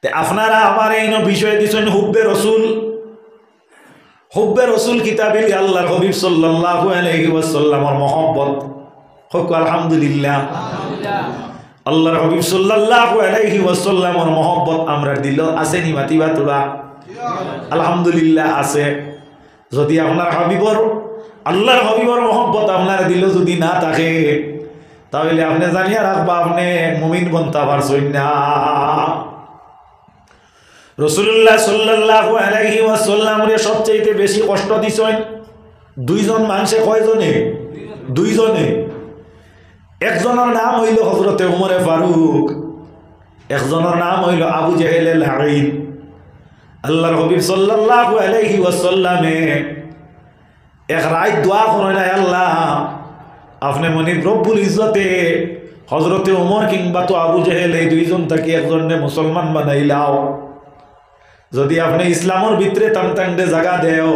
তে আপনারা আমার এই বিষয়ে দিচ্ছেন হুব্বে রসুল। হুব্বে রসুল কিতাবিল আল্লাহর হাবিব সাল্লাল্লাহু আলাইহি ওয়াসাল্লামের মহব্বত হোক আলহামদুলিল্লাহ। আল্লাহর হাবিব সাল্লাল্লাহু আলাইহি ওয়াসাল্লামের মহব্বত আমরা দিল আছে নি মাতিবা তোরা? আলহামদুলিল্লাহ আছে। যদি আপনার হাবিবর আল্লাহর হাবিবর মহব্বত আপনার দিল যদি না থাকে তাহলে আপনি জানিয়া রাখবা আপনি মুমিন বনতে পারছেন না। রাসূলুল্লাহ সাল্লাল্লাহু আলাইহি ওয়াসাল্লামরে সবচেয়ে বেশি কষ্ট দিছেন দুইজন মানুষে। কয়জনে? দুইজনে। একজনের নাম হইল হযরতে ওমর ফারুক, একজনের নাম হইল আবু জেহেল আল লাঈন। আল্লাহর হাবিব সাল্লাল্লাহু আলাইহি ওয়াসাল্লামে এক রাত দোয়া করেন, আল্লাহ আপনি মনে রব্বুল ইজ্জতে হযরতে ওমর কিংবা তো আবু জেহেল এই দুইজন থেকে একজনে মুসলমান বানাইলাও। যদি আপনি ইসলামের ভিতরে টানটান্ডে জায়গা দেও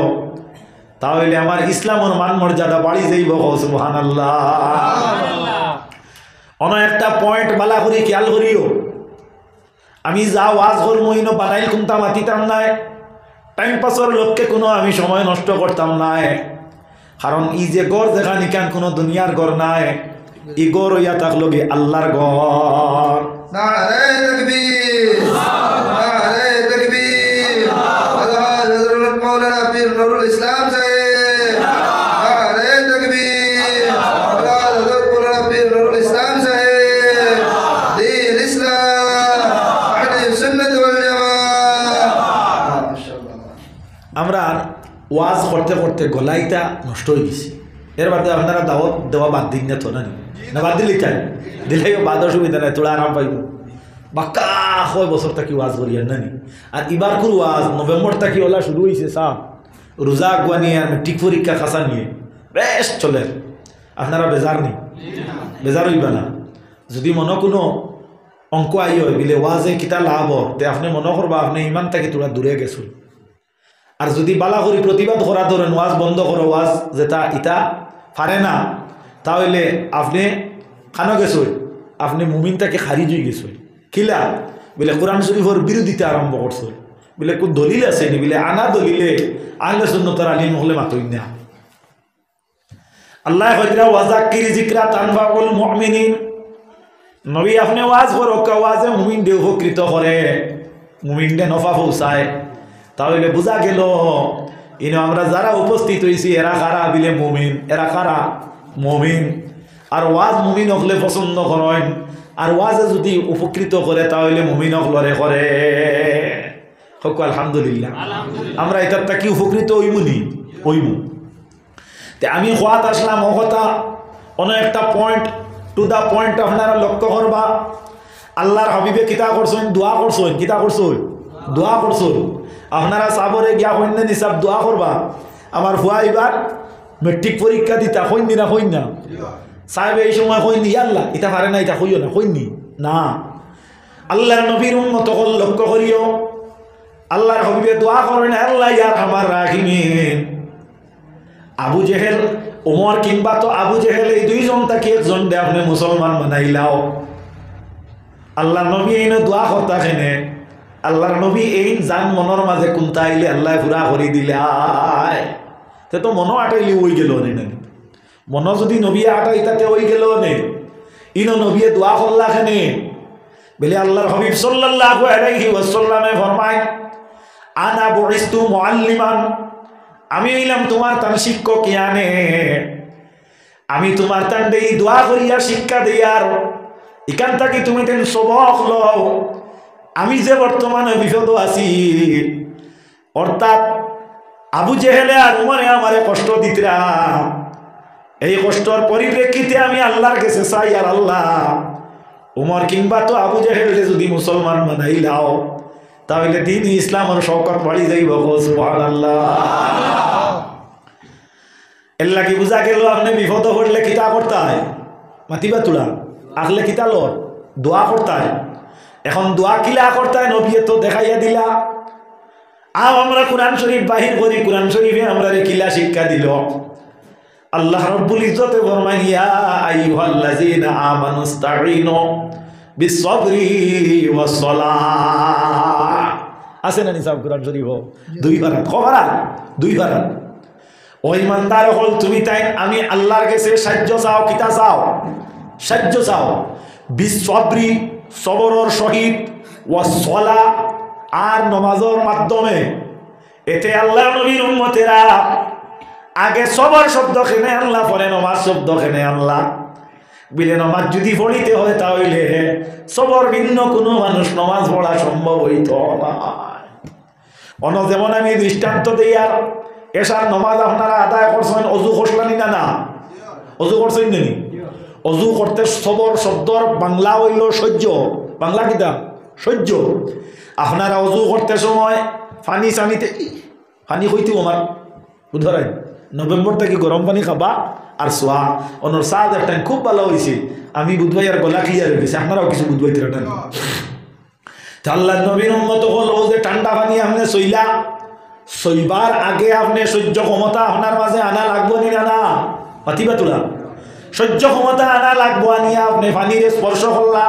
তাহলে আমার ইসলামের মান মর্যাদা বাড়ি যাইব। সুবহানাল্লাহ। অন একটা পয়েন্ট বালা করি খেয়াল করিও, আমি যা ওয়াজ করবো ইনো বানাইল কোনটা মাতিতাম নাই, টাইম পাসের লক্ষ্যে কোনো আমি সময় নষ্ট করতাম নাই। কারণ ই যে গড় দেখা নিকান কোনো দুনিয়ার গড় নাই, ই গড় হইয়া থাকলো গে আল্লাহর গড়। নারে তাকবীর, নারে তাকবীর। আল্লাহ হযরত মাওলানা পীর নুরুল ইসলাম সাহেব, নারে তাকবীর। আল্লাহ হযরত মাওলানা পীর নুরুল ইসলাম সাহেব, দ্বীন ইসলাম, আহলে সুন্নাত ওয়াল জামাত। মাশাআল্লাহ। আমরা ওয়াজ করতে করতে গলাইটা নষ্ট হয়ে গেছি। এর বাদে আপনারা দাওয়াত দেওয়া বাদ দিন না তো না বাদ দিলেই চাই দিলে বাদ অসুবিধা নাই, তোরা আরাম পাইব। বাক্কা 6 বছর থাকি ওয়াজ করিয়া নানি। আর এবার কোন ওয়াজ নভেম্বর থাকি ওলা শুরু হয়েছে সাপ রোজা আগুয়া নিয়ে আর মেট্রিক পরীক্ষা খাসা নিয়ে বেশ চলে। আপনারা বেজার নেই, বেজার হইবা না। যদি মনে কোনো অঙ্ক আই হয় বিলে ওয়াজে কিতা লাভ তে আপনি মনে করবা আপনি ইমান থাকি তোরা দূরে গেছুন। আর যদি বালা করি প্রতিবাদ করা ধরেন ওয়াজ বন্ধ করো, ওয়াজ যেটা ইটা পারে না, তাহলে আপনি খানো গেছই, আপনি মুমিনটাকে খারিজ হয়ে গেছই। খিলা বলে কোরআন শরীফের বিরোধিতা আরম্ভ করছো, বলে কোন দলিল আছে নি, বলে আনা দলিলে আহলে সুন্নাতের আলিম হলে মাতই না। আল্লাহ কইরা ওয়াজাক্কির যিকরা তানফাউল মুমিনিন, নবী আপনি ওয়াজ করো, ওয়াজে মুমিন দে উপকৃত করে, মুমিন দে নফা পৌঁছায়। তাহলে বোঝা গেল ইনো আমরা যারা উপস্থিত হয়েছি এরা কারা বিলে মুমিন, এরা কারা মুমিন। আর ওয়াজ মুমিন হকলে পছন্দ করেন, আর ওয়াজে যদি উপকৃত করে তাহলে মুমিন হকলরে করে। হক আলহামদুলিল্লাহ। আমরা এটার কি উপকৃত হইমুনি? হইমু। তে আমি খোয়াত আসলাম ও কথা অনেক একটা পয়েন্ট টু দা পয়েন্ট আপনারা লক্ষ্য করবা। আল্লাহর হাবিবে কিতা করছেন? দোয়া করছেন। কিতা করছেন? দোয়া করছেন। আপনারা সাবরে গিয়া হইন নিসাব দোয়া করবা। আমার হুয়া এবার মেট্রিক পরীক্ষা দিতা হইনি না? হইন না সাহেব এই সময় হইনি আল্লাহ ইটা পারে না, এটা হইও না, হইনি না। আল্লাহর নবীর উম্মত হল লক্ষ্য করিও, আল্লাহর হাবিবে দোয়া করেন, আল্লাহ ইয়ার আমার রাহিমিন আবু জেহেল ওমর কিংবা তো আবু জেহেল এই দুইজন তাকে একজন দে আপনি মুসলমান বানাইলাও। আল্লাহর নবী এই দোয়া করতা খেনে, আল্লাহর নবী এই জান মনের মাঝে কোনটা আইলে আল্লাহ পুরা করে দিলে আয় তে তো মনও আটাইলি ওই গেল নে না, মন যদি নবী আটাই তাতে ওই গেল নে। ইনো নবীয়ে দোয়া করলা খেনে বলে আল্লাহর হাবিব সাল্লাল্লাহু আলাইহি ওয়াসাল্লামে ফরমায়, আনা বুইস্তু মুআল্লিমান, আমি হইলাম তোমার তান শিক্ষক ইয়ানে, আমি তোমার তান দেই দোয়া করিয়া শিক্ষা দেই, আর এখান থেকে তুমি তেন সবক লও। আমি যে বর্তমানে বিপদ আছি, অর্থাৎ আবু জেহেলে আর উমরে আমারে কষ্ট দিতরা, এই কষ্টর পরিপ্রেক্ষিতে আমি আল্লাহর কাছে চাই, আর আল্লাহ উমর কিংবা তো আবু জেহেলে যদি মুসলমান বানাইলাও তাহলে দিন ইসলামের শওকত বাড়ি যাইব। সুবহানাল্লাহ। এল্লা কি বুঝা গেল আপনি বিপদ পড়লে কিতা করতে হয়? মাতিবা তোলা আগলে কিতা লর দোয়া করতে হয়। এখন দোয়া কিলা করতে হয় নবী তো দেখাইয়া দিলা। আও আমরা কোরআন শরীফ বাহির করি, কোরআন শরীফে আমরা কিলা শিক্ষা দিল। আল্লাহ রাব্বুল ইজ্জতে ফরমান, ইয়া আইয়ুহাল্লাযীনা আমানুস্তাঈনু বিস-সাবরি ওয়াস-সালাহ। আছে না নিসাব কোরআন শরীফ দুই বারাত খবরাত দুই বারাত ওই ইমানদার হল তুমি তাই আমি আল্লাহর কাছে সাহায্য চাও কিতা চাও সাহায্য চাও বিসবরি সবরর সহিত ওয়াসলা আর নামাজের মাধ্যমে এতে আল্লাহ নবীর উম্মতেরা আগে সবর শব্দ খেনে আল্লাহ পরে নামাজ শব্দ খেনে আল্লাহ বিলে নামাজ যদি পড়িতে হয় তাহলে সবর ভিন্ন কোনো মানুষ নামাজ পড়া সম্ভব হইত না অন্য যেমন আমি দৃষ্টান্ত দিই আর এসার নামাজ আপনারা আদায় করছেন অজু করলেন না অজু করছেন নি অজু করতে সবর শব্দর বাংলা হইল সহ্য বাংলা কিতা সহ্য আপনারা অজু করতে সময় পানি চানিতে পানি হইতে আমার উদাহরণ নভেম্বর থেকে গরম পানি খাবা আর সোয়া অনর সাদ একটা খুব ভালো হয়েছে আমি বুধবাই আর গলা ক্লিয়ার হয়ে গেছে আপনারাও কিছু বুধবাইতে রাখেন আল্লাহ নবীর উম্মত হল ও যে ঠান্ডা পানি আপনি সইলা সইবার আগে আপনি সহ্য ক্ষমতা আপনার মাঝে আনা লাগবো নি না পাতিবা তোলা সহ্য ক্ষমতা আনা লাগবো আনিয়া আপনি পানির স্পর্শ করলা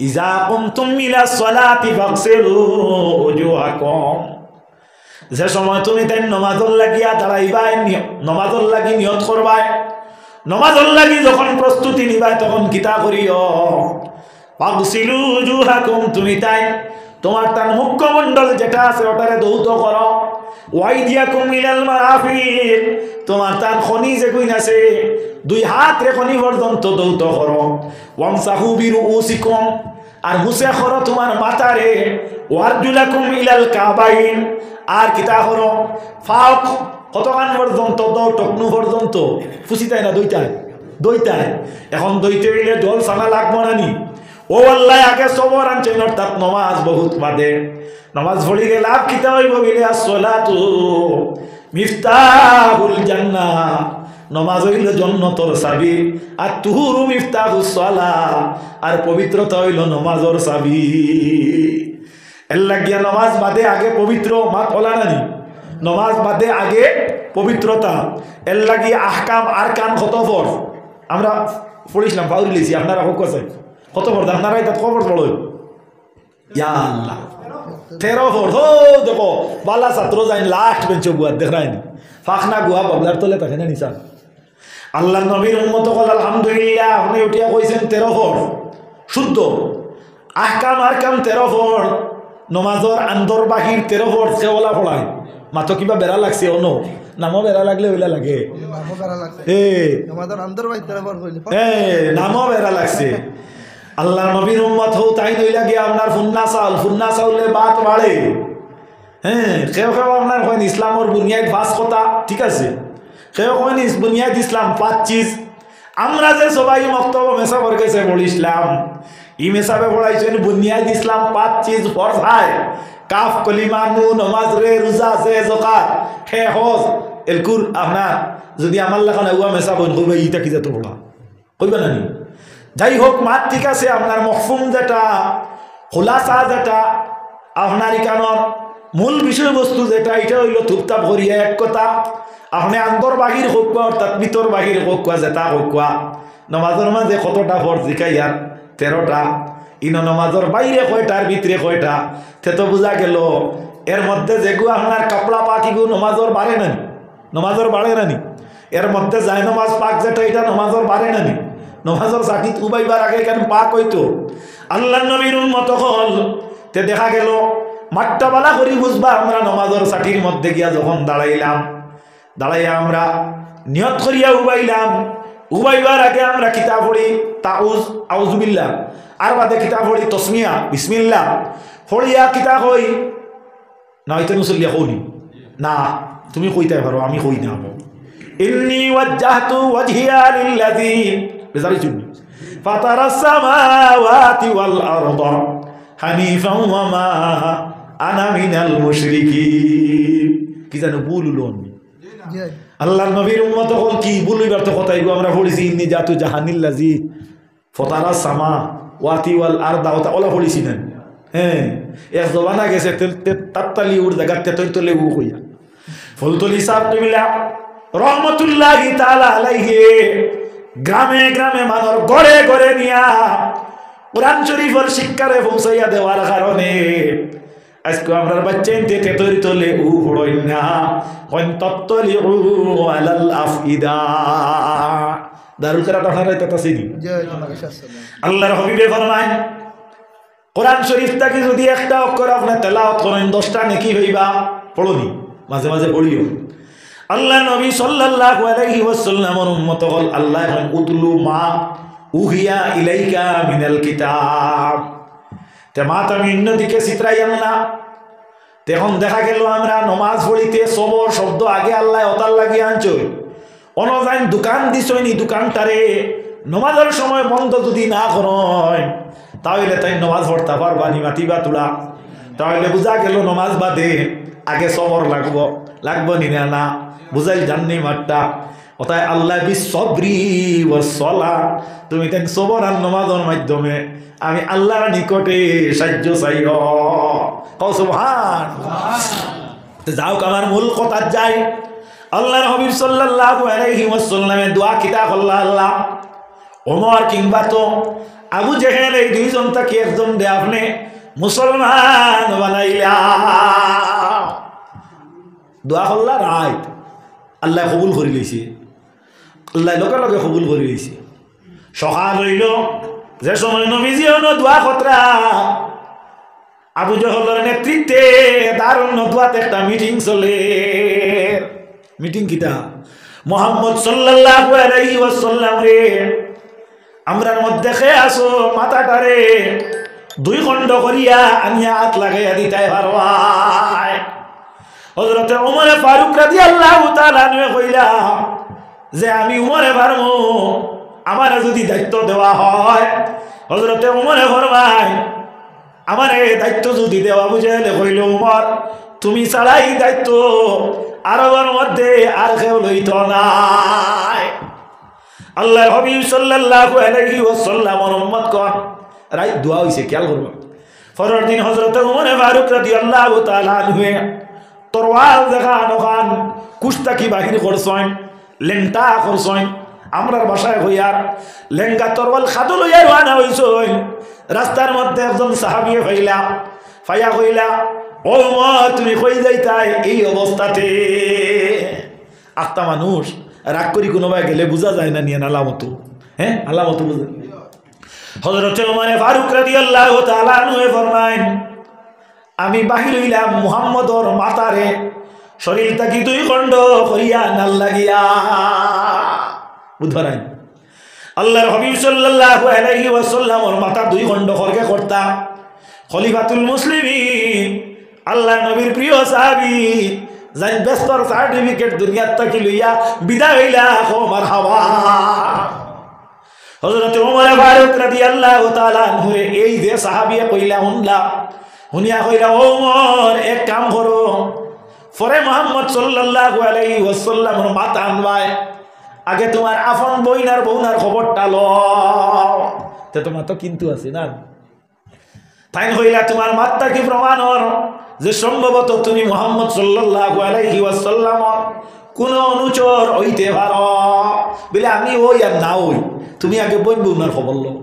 ইজা কুমতুম ইলা সলাতি ফাগসিলু উজুহাকুম যে সময় তুমি তাই নমাজর লাগিয়া দাঁড়াইবাই নমাজর লাগি নিয়ত করবাই নমাজর লাগি যখন প্রস্তুতি নিবাই তখন কিতা করিও ফাগসিলু উজুহাকুম তুমি তাই তোমার তার মুখমণ্ডল যেটা আছে ওটারে ধৌত করো ওয়াইদিয়াকুম ইলাল মারাফিক তোমার তার খনি যে কইন আছে দুই হাত রে খনি পর্যন্ত ধৌত করো ওয়ামসাহু বিরুউসিকুম আর মুসে করো তোমার মাথারে ওয়ারজুলাকুম ইলাল কাবাইন আর কিতা করো ফাক কতখান পর্যন্ত দাও টকনু পর্যন্ত ফুসিতাই না দইতায় এখন দইতে গেলে জল সানা লাগবো না নি ও আল্লাহ আগে সবর আনছেন অর্থাৎ নমাজ বহুত বাদে নমাজ পড়ি গেলে লাভ কিতা হইব বলে আসসালাতু মিফতাহুল জান্নাহ নমাজ হইল জান্নাতের চাবি আর তুহুরু মিফতাহুস সালাহ আর পবিত্রতা হইল নমাজের চাবি এর লাগিয়া নমাজ বাদে আগে পবিত্র মাত হলা নানি নমাজ বাদে আগে পবিত্রতা এর লাগি আহকাম আর কান কত ফর আমরা পড়িছিলাম পাউরি লিছি আপনারা হোক আছে কত ফর আপনারা এটা খবর পড়ো ইয়া আল্লাহ 13 ফর হো দেখো বালা ছাত্র যাই লাস্ট বেঞ্চ বুয়া দেখায়নি ফাখনা গুয়া বাবলার তলে থাকে না নিশা আল্লাহ নবীর উম্মত কল আলহামদুলিল্লাহ আপনি উঠিয়া কইছেন 13 ফর শুদ্ধ আহকাম আর কাম 13 ফর নমাজর আন্দর বাহির 13 ফর সেওলা পড়ায় মাতো কিবা বেড়া লাগছে অন্য নামও বেড়া লাগলে ওইলা লাগে নামও বেড়া লাগছে আল্লাহ নবীর উম্মত হও তাই নইলা গিয়ে আপনার ফুন্না চাউলে বাত বাড়ে হ্যাঁ কেউ আপনার হয় ইসলামর বুনিয়াদ 5 কথা ঠিক আছে কেউ হয় বুনিয়াদ ইসলাম 5 চিজ আমরা যে সবাই মক্তব্য মেসাবর কাছে পড়িছিলাম ই মেসাবে পড়াইছেন বুনিয়াদ ইসলাম 5 চিজ ফরজ হয় কাফ কলিমা নু নমাজ রে রোজা আছে যাকাত হে হজ এলকুর আপনার যদি আমার লাগান আগুয়া মেসা বন কইবা ইটা কি যেত বলা কইবা না নি যাই হোক মাত ঠিক আছে আপনার মফহুম যেটা খোলাসা যেটা আপনার ইকানোর মূল বিষয়বস্তু যেটা এটা হইল থুপতাপ করিয়া এক কথা আপনি আন্তর বাহির হোক অর্থাৎ ভিতর বাহির হোক যেটা হোক নমাজের মাঝে কতটা ফরজ শিখাইয়ার 13টা ইন নমাজের বাইরে কয়টার ভিতরে কয়টা তে তো বোঝা গেল এর মধ্যে যেগু আপনার কাপড়া পাকিগু নমাজের বাড়ে নানি নমাজের বাড়ে নানি এর মধ্যে যায় নমাজ পাক যেটা এটা নমাজের বাড়ে নানি নমাজের সাকিত উবাইবার আগে কেন পাক হইতো আল্লাহ নবীর উম্মত হল তে দেখা গেল মাঠটা বালা করি বুঝবা আমরা নমাজের সাকির মধ্যে গিয়া যখন দাঁড়াইয়া আমরা নিয়ত করিয়া উবাইলাম উবাইবার আগে আমরা কিতাব পড়ি তাউজ আউযুবিল্লাহ আর বাদে কিতাব পড়ি তসমিয়া বিসমিল্লাহ পড়িয়া কিতাব হই না হইতে মুসল্লিয়া কইনি না তুমি কইতে পারো আমি কই না ইন্নী ওয়াজ্জাহতু ওয়াজহিয়া লিল্লাযী বেজারি চুনি ফাতারাস সামাওয়াতি ওয়াল আরদা হানিফাও ওয়া মা আনা মিনাল মুশরিকিন কি জানো বলুন আল্লাহর নবীর উম্মত হল কি বলইবার তো কথাই আমরা পড়িছি ইন্নী জাতু জাহানিল্লাযী ফাতারাস সামাওয়াতি ওয়াল আরদা ওলা পড়িছি না হ্যাঁ এক জবানা গেছে তাত্তালি উড় জায়গাতে তৈতলে উ কইয়া ফুলতলি সাহেব তুমিলা রহমতুল্লাহি তাআলা আলাইহি গ্রামে গ্রামে মানুষ ঘরে ঘরে নিয়া কোরআন শরীফের শিক্ষারে পৌঁছাইয়া দেওয়ার কারণে আজকে আমরা বাচ্চা এনতে তেতরি তোলে উ পড়ই না কোন তত্তলি উ আলাল আফইদা দারুল কিরাত আপনারা তাতাসিনি আল্লাহর হাবিবে ফরমায় কোরআন শরীফ থেকে যদি একটা অক্ষর আপনি তেলাওয়াত করেন 10টা নেকি হইবা পড়নি মাঝে মাঝে পড়িও আল্লাহ নবী সাল্লাল্লাহু আলাইহি ওয়াসাল্লামের উম্মত হল আল্লাহ এখন উতলু মা উহিয়া ইলাইকা মিনাল কিতাব তে মাতামি অন্যদিকে চিত্রাইয়ান না তখন দেখা গেল আমরা নমাজ পড়িতে সবর শব্দ আগে আল্লাহ ওতার লাগিয়ে আনছই অনজাইন দোকান দিছইনি দোকানটারে নমাজের সময় বন্ধ যদি না করেন তাহলে তাই নমাজ পড়তে পারবা নি মাতিবা তোলা তাহলে বুঝা গেল নমাজ বাদে আগে সবর লাগবো নি না বুঝাই জাননি মাঠটা অতাই আল্লাহ বিসবরি ওয়াসসালা তুমি তাই সবর আর নমাজের মাধ্যমে আমি আল্লাহর নিকটে সাহায্য চাইও কও সুবহানাল্লাহ যাও আমার মূল কথা যাই আল্লাহর হাবিব সাল্লাল্লাহু আলাইহি ওয়াসাল্লামের দোয়া কিতা আল্লাহ আল্লাহ ওমর কিংবা তো আবু জেহেল এই দুইজন থেকে একজন দে আপনি মুসলমান বানাইলা দোয়া আল্লাহ রাইট আল্লাহ কবুল করে লইছে আল্লাহ লগে লগে কবুল করে লইছে সকাল হইল যে সময় নবীজি হলো দোয়া খতরা আবু জেহেলের নেতৃত্বে দারুণ দোয়াতে একটা মিটিং চলে মিটিং কিটা মুহাম্মদ সাল্লাল্লাহু আলাইহি ওয়াসাল্লাম রে আমরার মধ্যে খেয়ে আসো মাথাটারে 2 খণ্ড করিয়া আনিয়া হাত লাগাইয়া দিতাই পারবাই হযরতে ওমর ফারুক রাদিয়াল্লাহু তাআলা নিয়ে কইলা যে আমি উমরে পারমু আমার যদি দায়িত্ব দেওয়া হয় হযরতে ওমরে ফরমায় আমার এই দায়িত্ব যদি দেওয়া বুঝাইলে কইল উমর তুমি ছাড়াই দায়িত্ব আরবের মধ্যে আর কেউ লইত নাই আল্লাহর হাবিব সাল্লাল্লাহু আলাইহি ওয়াসাল্লামের উম্মত কোন রাই দোয়া হইছে খেয়াল করবা ফরর দিন হযরত ওমর ফারুক রাদিয়াল্লাহু তাআলা আনহু তরওয়াল দেখানো খান কুস্তাকি বাহিনী করছেন লেংটা করছেন আমরার বাসায় হইয়ার লেঙ্গা তরওয়াল খাদু লইয়া রওনা হইছেন রাস্তার মধ্যে একজন সাহাবী ফাইয়া কইলা ও ওমর তুমি কই যাইতাই এই অবস্থাতে আত্মা মানুষ রাগ করি কোনো ভাই গেলে বোঝা যায় না নিয়ে আলামত হ্যাঁ আলামত বুঝে হযরত ওমর ফারুক রাদিয়াল্লাহু তাআলা আনহু ফরমায়েন আমি বাহির হইলাম মুহাম্মদর মাতারে শরীর থাকি 2 খণ্ড করিয়া নাল লাগিয়া বুঝবারাই আল্লাহর হাবিব সাল্লাল্লাহু আলাইহি ওয়াসাল্লামের মাথা 2 খণ্ড করকে করতা খলিফাতুল মুসলিমিন আল্লাহ নবীর প্রিয় সাহাবী যাই ব্যস্তর সার্টিফিকেট দুনিয়ার থেকে লইয়া বিদায় হইলা ও মারহাবা হযরত ওমর ফারুক রাদিয়াল্লাহু তাআলা আনহু এই যে সাহাবী কইলা হুনিয়া কইলা ওমর এক কাম করো পরে মুহাম্মদ সাল্লাল্লাহু আলাইহি ওয়াসাল্লামের মাথা আনবাই আগে তোমার আপন বইনার বউনার খবরটা লও তে তোমার তো কিন্তু আছে না তাই কইলা তোমার মাত্তা কি প্রমাণ হর যে সম্ভবত তুমি মুহাম্মদ সাল্লাল্লাহু আলাইহি ওয়াসাল্লাম কোন অনুচর হইতে পারো বলে আমি ওই আর না ওই তুমি আগে বই বউনার খবর লও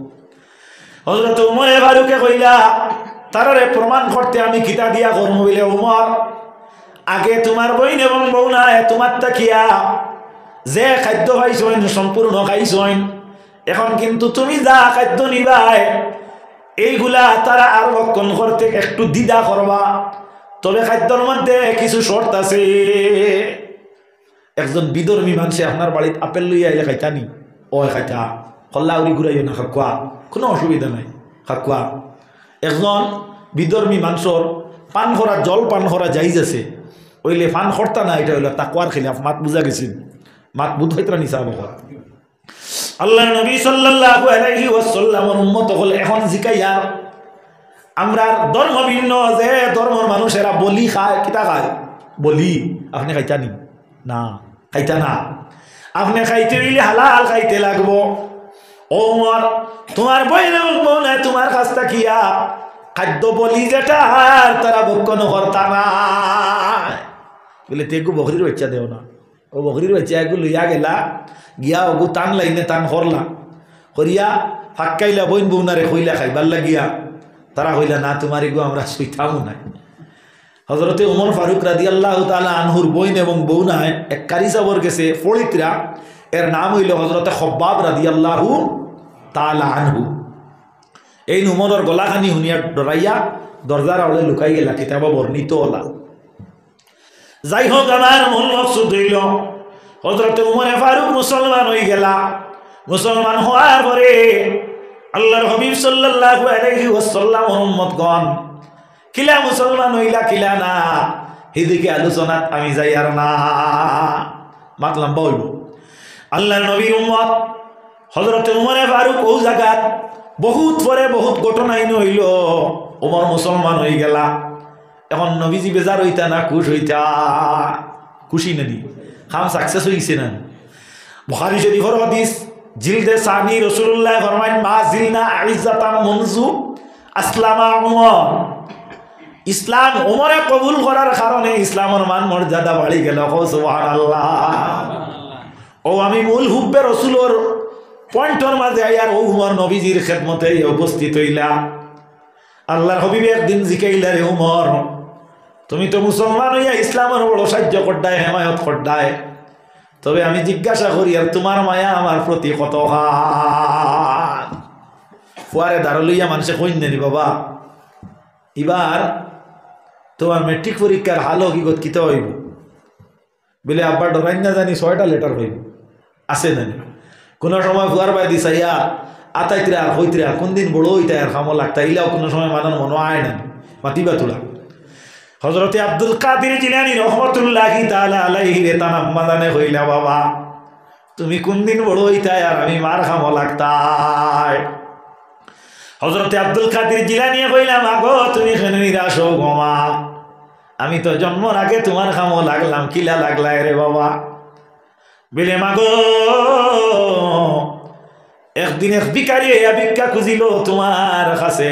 হযরত ওমর ফারুকে কইলা তারারে প্রমাণ করতে আমি কিতা দিয়া করব বলে ওমর আগে তোমার বইন এবং বউনা তোমার তাকিয়া যে খাদ্য খাইছেন সম্পূর্ণ খাইছেন এখন কিন্তু তুমি যা খাদ্য নিবাই এইগুলা তারা আর রক্ষণ করতে একটু দ্বিধা করবা তবে খাদ্যর মধ্যে কিছু শর্ত আছে একজন বিধর্মী মানুষে আপনার বাড়িতে আপেল লইয়া আইলে খাইতানি ও খাইতা কল্লা উড়ি ঘুরাইও না খাকুয়া কোনো অসুবিধা নাই খাকুয়া একজন বিধর্মী মানুষের পান করা জল পান করা যাইজ আছে ওইলে পান করতা না এটা হইল তাকওয়ার খিলাফ মাত বুঝা গেছেন মাত বুধ হইতরা নিসা বকর আল্লাহ নবী সাল্লাল্লাহু আলাইহি ওয়াসাল্লামের উম্মত হল এখন জিকাইয়া আমরা ধর্ম ভিন্ন যে ধর্মের মানুষেরা বলি খায় কিতা খায় বলি আপনি খাইতানি না খাইতা না আপনি খাইতে হইলে হালাল খাইতে লাগবো ওমর তোমার বইন বউ না তোমার কাছ থাকিয়া খাদ্য বলি যেটা তারা ভক্ষণ করতা না বলে তেগু বকরির বাচ্চা দেও না ও বকরির বাচ্চা এগুলো লইয়া গেলা গিয়া ওগু টান লাইনে টান করলা করিয়া ফাঁকাইলা বইন বউনারে কইলা খাইবার লাগিয়া তারা কইলা না তোমার এগু আমরা শুইতামও নাই হজরতে উমর ফারুক রাদিয়াল্লাহু তাআলা আনহুর বইন এবং বউনায় এক কারিসাবর গেছে ফলিতরা, এর নাম হইল হজরতে খব্বাব রাদিয়াল্লাহু তাআলা আনহু। এই উমরের গলাখানি শুনিয়া ডরাইয়া দরজার আড়ে লুকাই গেলা, কিতাব বর্ণিত হলা। যাই হোক, আমার মূল মকসুদ হইল হজরতে উমরে ফারুক মুসলমান হয়ে গেলা। মুসলমান হওয়ার পরে আল্লাহর হাবিব সাল্লাল্লাহু আলাইহি ওয়াসাল্লাম উম্মতগণ কিলা মুসলমান হইলা কিলা না, এদিকে আলোচনাত আমি যাই আর না, মাতলাম বলব। আল্লাহর নবীর উম্মত হযরতে উমরে ফারুক ও জায়গাত বহুত পরে বহুত ঘটনা হইল, উমর মুসলমান হয়ে গেলা। এখন নবীজি বেজার হইতা না খুশ হইতা? খুশি নানি, খাম সাকসেস হইছে না। বুখারী শরীফের হাদিস জিলদে সানি রাসূলুল্লাহ ফরমায়েন মা জিলনা আইজ্জাতাম মুনজু আসলামা উমর। ইসলাম উমরে কবুল করার কারণে ইসলামের মান মর্যাদা বাড়ি গেল। সুবহানাল্লাহ। ও আমি মূল হুব্বে রসুলোর পয়েন্টর মাঝে আইয়ার ও উমর নবীজির খেদমতে উপস্থিত হইলা। আল্লাহর হাবিব একদিন জিকাইলা, রে উমর, তুমি তো মুসলমান হইয়া ইসলামের বড় সাহায্য করডায়, হেমায়ত করডায়, তবে আমি জিজ্ঞাসা করি আর তোমার মায়া আমার প্রতি কত হান? ফুয়ারে দাঁড় লইয়া মানুষে কইন নি বাবা, এবার তোমার মেট্রিক পরীক্ষার হাল হকিগত কিতা হইব বলে আব্বা ডরাইন না জানি 6টা লেটার হইব আছে না। কোনো সময় ফুয়ার বাই দিছাইয়া আতাইতরে আর হইতরে আর কোন দিন বড় হইতে আর খামো লাগতা, ইলাও কোনো সময় মানার মনে আয় না, মাতিবা তোলা। হযরতে আব্দুল কাদের জিলানী রহমাতুল্লাহি তাআলা আলাইহি রে তানাম মাদানে হইলা, বাবা তুমি কোন দিন বড় হইতায় আর আমি মার খামো লাগতায়। হযরতে আব্দুল কাদের জিলানী কইলাম, আগো তুমি কেন নিরাশ হও গোমা, আমি তো জন্মর আগে তোমার খামো লাগলাম, কিলা লাগলাই রে বাবা? বলে মাগো একদিন এক ভিখারি ভিক্ষা খুঁজিল তোমার কাছে,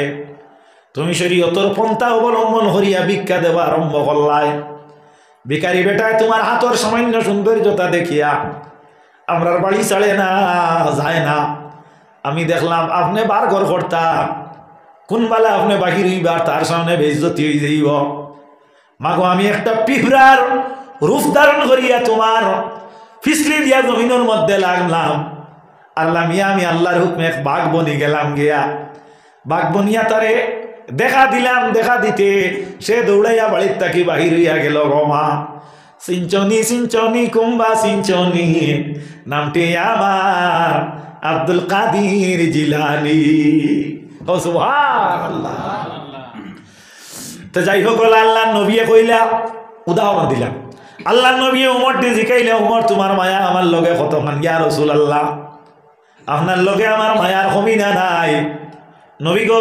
তুমি শরীয়তের পন্থা অবলম্বন করিয়া ভিক্ষা দেওয়া আরম্ভ করলাই। ভিখারি বেটায় তোমার হাতর সামান্য সৌন্দর্যতা দেখিয়া আমরার বাড়ি ছাড়ে না, যায় না। আমি দেখলাম আপনি বার ঘর করতা, কোন বেলা আপনি বাহির হইবার তার সামনে বেইজ্জতি হয়ে যাইব। মাগো আমি একটা পিঁপড়ার রূপ ধারণ করিয়া তোমার ফিসলি দিয়া জমিনের মধ্যে লাগলাম, আল্লাহ মিয়া আমি আল্লাহর হুকমে এক বাঘ বনি গেলাম, গিয়া বাঘ বনিয়া তারে দেখা দিলাম। দেখা দিতে সে দৌড়াইয়া বাড়ির তাকি বাহির হইয়া গেল। রমা সিঞ্চনি সিঞ্চনি কুম্বা সিঞ্চনি, নামটি আমার আব্দুল কাদের জিলানী। ও সুবহানাল্লাহ। তো যাই হোক, আল্লাহ নবী কইলা, উদাহরণ দিলাম, আল্লাহ নবী উমরটি জিকাইলে, উমর তোমার মায়া আমার লগে কতখান? ইয়া রাসূলুল্লাহ, আপনার লগে আমার মায়ার কমি না নাই। নবী গো,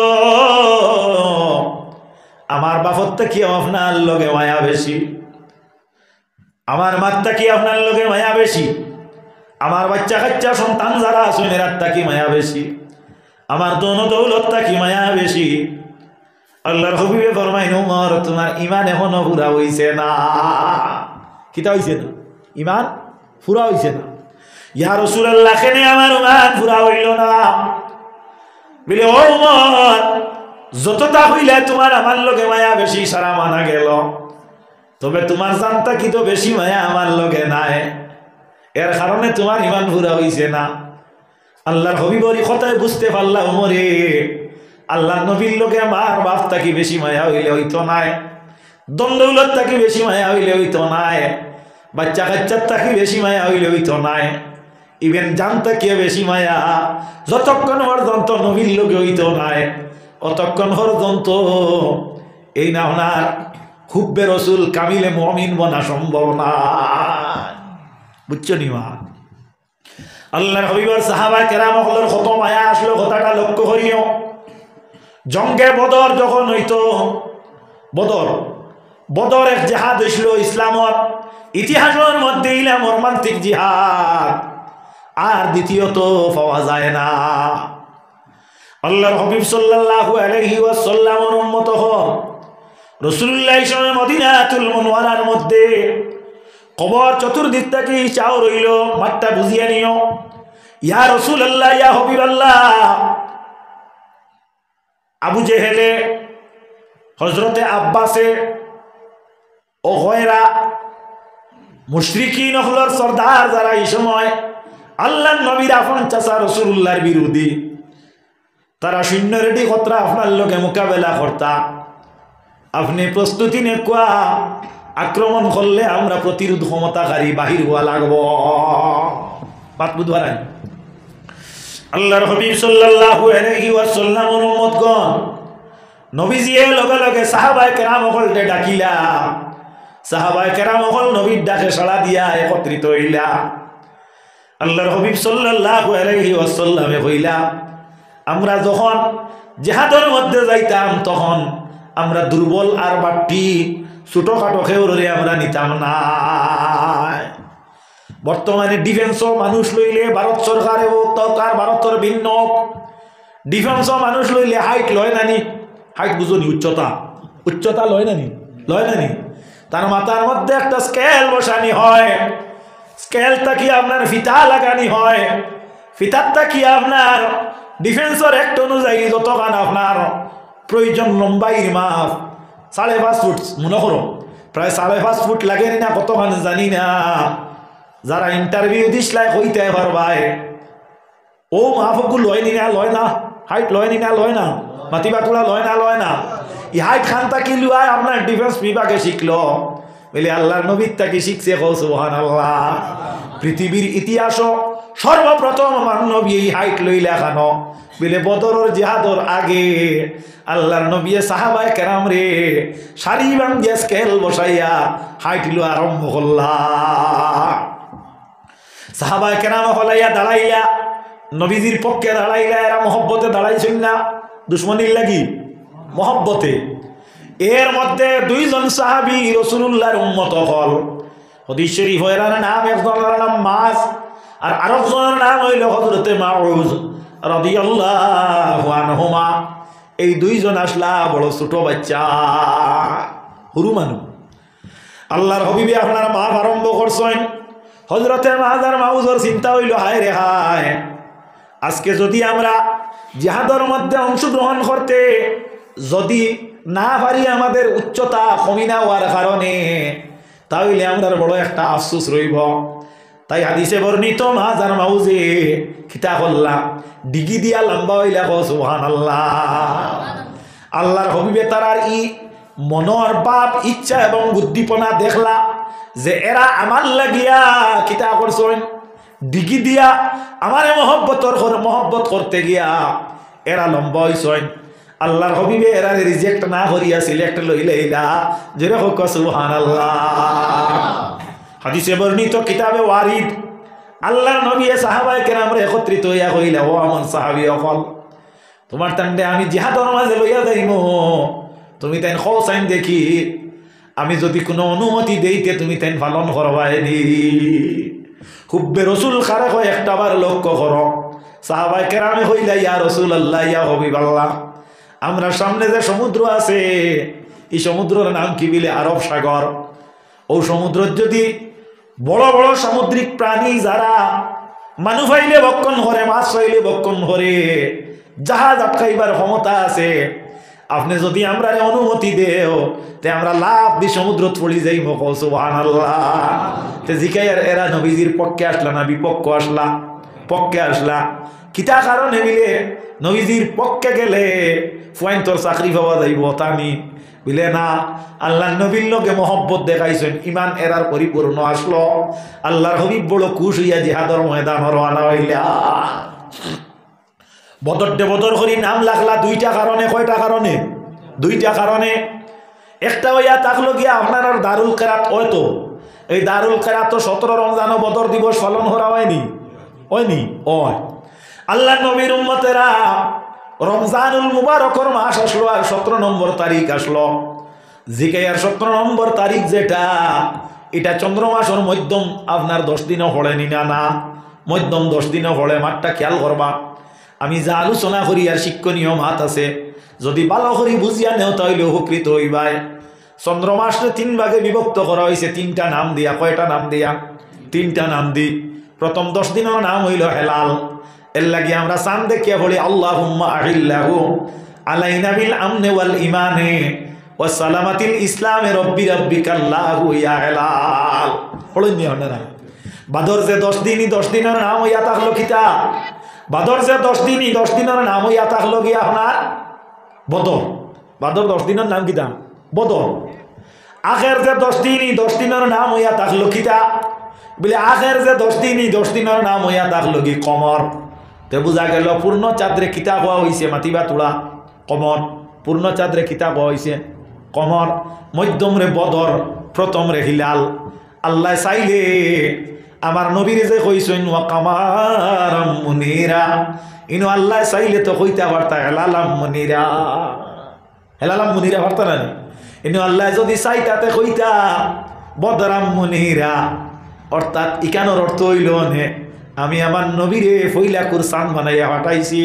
আমার বাপর থেকে আপনার লগে মায়া বেশি, আমার মার থেকে আপনার লগে মায়া বেশি, আমার বাচ্চা কাচ্চা সন্তান যারা আছে এরার থেকে মায়া বেশি, আমার দোনো দৌলত থেকে মায়া বেশি। আল্লাহর হাবিবে ফরমাইন, উমর তোমার ইমান এখনো পুরা হইছে না। কিতা হইছে না? ইমান পুরা হইছে না। ইয়া রাসূলুল্লাহ, কেনে আমার ইমান পুরা হইল না? বলে, ও উমর, যতটা হইলে তোমার আমার লগে মায়া বেশি সারা মানা গেল, তবে তোমার জানতা কি তো বেশি মায়া আমার লগে নাই, এর কারণে তোমার ইমান পুরা হইছে না। আল্লাহর হাবিবরি কথায় বুঝতে পারলাম, উমরে আল্লাহর নবীর লোকে আমার বাপ তাকি বেশি মায়া হইলে হইতো নাই, দন্দৌলত তাকি বেশি মায়া হইলে হইতো নাই, বাচ্চা কাচ্চার তাকি বেশি মায়া হইলে হইতো নাই, ইভেন জানতা কে বেশি মায়া যতক্ষণ পর্যন্ত নবীর লোকে হইতো নাই, অতক্ষণ পর্যন্ত এই না ওনার হুব্বে রসুল কামিলে মুমিন বনা সম্ভব না। বুঝছো নি মা? আল্লাহর হাবিবের সাহাবা কেরাম হলের কত মায়া আসলো, কথাটা লক্ষ্য করিও। জঙ্গে বদর যখন হইতো, বদর এক জিহাদ হইছিল ইসলামর ইতিহাসের মধ্যে, ইলা মর্মান্তিক জিহাদ আর দ্বিতীয়ত পাওয়া যায় না। আল্লাহর হাবিব সাল্লাল্লাহু আলাইহি ওয়াসাল্লামের উম্মত হন রাসূলুল্লাহ সাল্লাল্লাহু মদিনাতুল মুনওয়ারার মধ্যে কবর চতুর্দিক থেকে চাও রইল, মাত্রা বুঝিয়ে নিও। ইয়া রাসূলুল্লাহ, ইয়া হাবিবাল্লাহ, আবু জেহেলে, হযরতে আব্বাসে, ও গয়রা মুশরিকিন হলর সর্দার যারা এই সময় আল্লাহর নবীর আপন চাচা রাসূলুল্লাহর বিরোধী, তারা সৈন্য রেডি কতরা আপনার লোকে মোকাবেলা করতা। আপনি প্রস্তুতি নে কোয়া আক্রমণ করলে আমরা প্রতিরোধ ক্ষমতাকারী বাহির হওয়া লাগব। বাত বুঝবার আল্লাহর হাবিব সাল্লাল্লাহু আলাইহি ওয়াসাল্লামের উম্মতগণ নবীজিয়ে লগে লগে সাহাবায়ে কেরাম হলতে ডাকিলা। সাহাবায়ে কেরাম হল নবীর ডাকে সাড়া দিয়া একত্রিত হইলা। আল্লাহর হাবিব সাল্লাল্লাহু আলাইহি ওয়াসাল্লামে কইলা, আমরা যখন জিহাদের মধ্যে যাইতাম তখন আমরা দুর্বল আর বাট্টি ছোটখাটো খেউরে আমরা নিতাম না। বর্তমানে ডিফেন্সও মানুষ লইলে ভারত সরকারে তার ভারতের ভিন্ন ডিফেন্সও মানুষ লইলে হাইট লয় নানি, হাইট বুঝনি উচ্চতা, উচ্চতা লয় নানি, লয় নানি, তার মাথার মধ্যে একটা স্কেল বসানি হয়, স্কেলটা কি আপনার ফিতা লাগানি হয়, ফিতারটা কি আপনার ডিফেন্সের একটা অনুযায়ী যতখান আপনার প্রয়োজন লম্বাইর মাপ 5.5 ফুট মনে করো, প্রায় 5.5 ফুট লাগে না কতখান জানি না। যারা ইন্টারভিউ দিসলাই হইতে পারবাই ও মাপগুলো লয়নি না, লয় না, হাইট লয়নি না, লয় না, মাতিবাটুলা লয় না, লয় না। এই হাইট খানটা কি লুয়ায় আপনার ডিফেন্স বিভাগে শিখলো বলে আল্লাহর নবীর তাকে শিখছে। সুবহানাল্লাহ। পৃথিবীর ইতিহাসও সর্বপ্রথম আমার নবী এই হাইট লইলা খানো বলে বদরের জিহাদর আগে আল্লাহর নবী সাহাবায়ে কেরাম রে সারি বাঙ্গিয়া স্কেল বসাইয়া হাইট লো আরম্ভ করলা। সাহাবায়ে কেরাম হলাইয়া দাঁড়াইয়া নবীজির পক্ষে দাঁড়াইলা। এরা মহব্বতে দাঁড়াইছেন না, দুশ্মনীর লাগি মহব্বতে। এর মধ্যে 2 জন সাহাবী রাসূলুল্লাহর উম্মত হল। হাদিস শরীফ এর নাম, একজনের নাম মাস আর আরেকজনের নাম হইল হযরতে মাউজ রাদিয়াল্লাহু আনহুমা। এই 2 জন আসলা বড় ছোট বাচ্চা হুরু মানু। আল্লাহর হাবিবে আপনার মা আরম্ভ করছেন। হযরতে মাস আর মাউজের চিন্তা হইল, হায় রে হায়, আজকে যদি আমরা জিহাদের মধ্যে অংশগ্রহণ করতে যদি না পারি আমাদের উচ্চতা কমি না হওয়ার কারণে, তাহলে আমরা বড় একটা আফসোস রইব। তাই হাদিসে বর্ণিত মাস আর মাউজে খিতা করলাম ডিগি দিয়া লম্বা হইলা। সুবহানাল্লাহ। আল্লাহর হাবিবে তারার ই মনের বাপ ইচ্ছা এবং উদ্দীপনা দেখলা যে এরা আমার লাগিয়া খিতা করছেন, ডিগি দিয়া আমার মহব্বত করতে গিয়া এরা লম্বা হইছেন। আল্লাহর হাবিবে এরা রিজেক্ট না করিয়া সিলেক্ট লইলা। জোরে হোক সুবহানাল্লাহ। হাদিসে বর্ণিত কিতাবে ওয়ারিদ আল্লাহর নবী সাহাবায়ে কেরাম রে একত্রিত হইয়া কইলা, ও আমার সাহাবী সকল, তোমার টান্ডে আমি জিহাদের মাঝে লইয়া যাইমু, তুমি তাই খোসাইন দেখি আমি যদি কোনো অনুমতি দেইতে তুমি তাই পালন করবাইনি। হুব্বে রসুল খারে হয় একটাবার লক্ষ্য করো। সাহাবায়ে কেরামে কইলা, ইয়া রাসূলুল্লাহ, ইয়া হাবিবাল্লাহ, আমরা সামনে যে সমুদ্র আছে এই সমুদ্রের নাম কি বলে আরব সাগর। ও সমুদ্র যদি বড় বড় সামুদ্রিক প্রাণী যারা মানুষ হইলে ভক্ষণ করে, মাছ হইলে ভক্ষণ করে, জাহাজ আটকাইবার ক্ষমতা আছে, আপনি যদি আমরা অনুমতি দেও তে আমরা লাভ দি সমুদ্র পড়ি যাই। সুবহানাল্লাহ। তে জিকাইয়ার এরা নবীজির পক্ষে আসলা না বিপক্ষ আসলা? পক্ষে আসলা। কিতা কারণে মিলে নবীজির পক্ষে গেলে ফুয়াইন তোর চাকরি পাওয়া যাইব তানি বিলে না। আল্লাহ নবীর লোকে মহব্বত দেখাইছেন, ইমান এরার পরিপূর্ণ আসলো। আল্লাহর হাবিব বড় খুশ হইয়া জিহাদর ময়দান রওনা হইলা। বদর করি নাম লাগলা 2টা কারণে। কয়টা কারণে? 2টা কারণে। একটা হইয়া থাকলো গিয়া আপনার দারুল কেরাত। হয়তো এই দারুল কেরাত 17 রমজান বদর দিবস পালন করা হয়নি? হয়নি? ওই আল্লাহ নবীর উম্মতেরা রমজানুল মুবারকর মাস আসলো আর 17 নম্বর তারিখ আসলো। জিকাইয়ার 17 নম্বর তারিখ যেটা, এটা চন্দ্রমাসের মধ্যম আপনার 10 দিনও পড়েনি না, না মধ্যম 10 দিনও পড়ে। মাঠটা খেয়াল করবা। আমি যা আলোচনা করি আর শিক্ষণীয় মাত আছে, যদি ভালো করি বুঝিয়া নেও তাহলে উপকৃত হইবাই। চন্দ্রমাসে 3 ভাগে বিভক্ত করা হয়েছে 3টা নাম দিয়া। কয়টা নাম দিয়া? 3টা নাম দি। প্রথম 10 দিনের নাম হইল হেলাল। এর লাগি আমরা চাঁদ দেখিয়া বলি আল্লাহুম্মা আহিল্লাহু আলাইনা বিল আমনে ওয়াল ইমানে ওয়া সালামাতিল ইসলামে রব্বি রাব্বিকাল্লাহু ইয়া হেলাল পড়ুন নি আপনারা বাদর যে 10 দিনই 10 দিনের নাম হইয়া থাকলো কিতা বাদর যে 10 দিনই 10 দিনের নাম হইয়া থাকলো কি আপনার বদর বাদর 10 দিনের নাম কিতা বদর আখের যে 10 দিনই 10 দিনের নাম হইয়া থাকলো কিতা বলে আখের যে 10 দিনই 10 দিনের নাম হইয়া থাকলো কি কমর তে বুঝা গেল পূর্ণ চাঁদরে কিতা হওয়া হইছে মাতিবা তোলা কমর পূর্ণ চাঁদরে কিতা হওয়া হইছে কমর মধ্যম রে বদর প্রথম রে হিলাল আল্লাহ চাইলে আমার নবীরে যে কইছেন ওয়া কামারাম মুনিরা ইনো আল্লাহ চাইলে তো কইতা পারতা হেলালাম মুনিরা পারতা না ইনো আল্লাহ যদি চাইতাতে কইতা বদরাম মুনিরা অর্থাৎ ইকানোর অর্থ হইল নে আমি আমার নবীরে ফইলাকুর চান বানাইয়া পাঠাইছি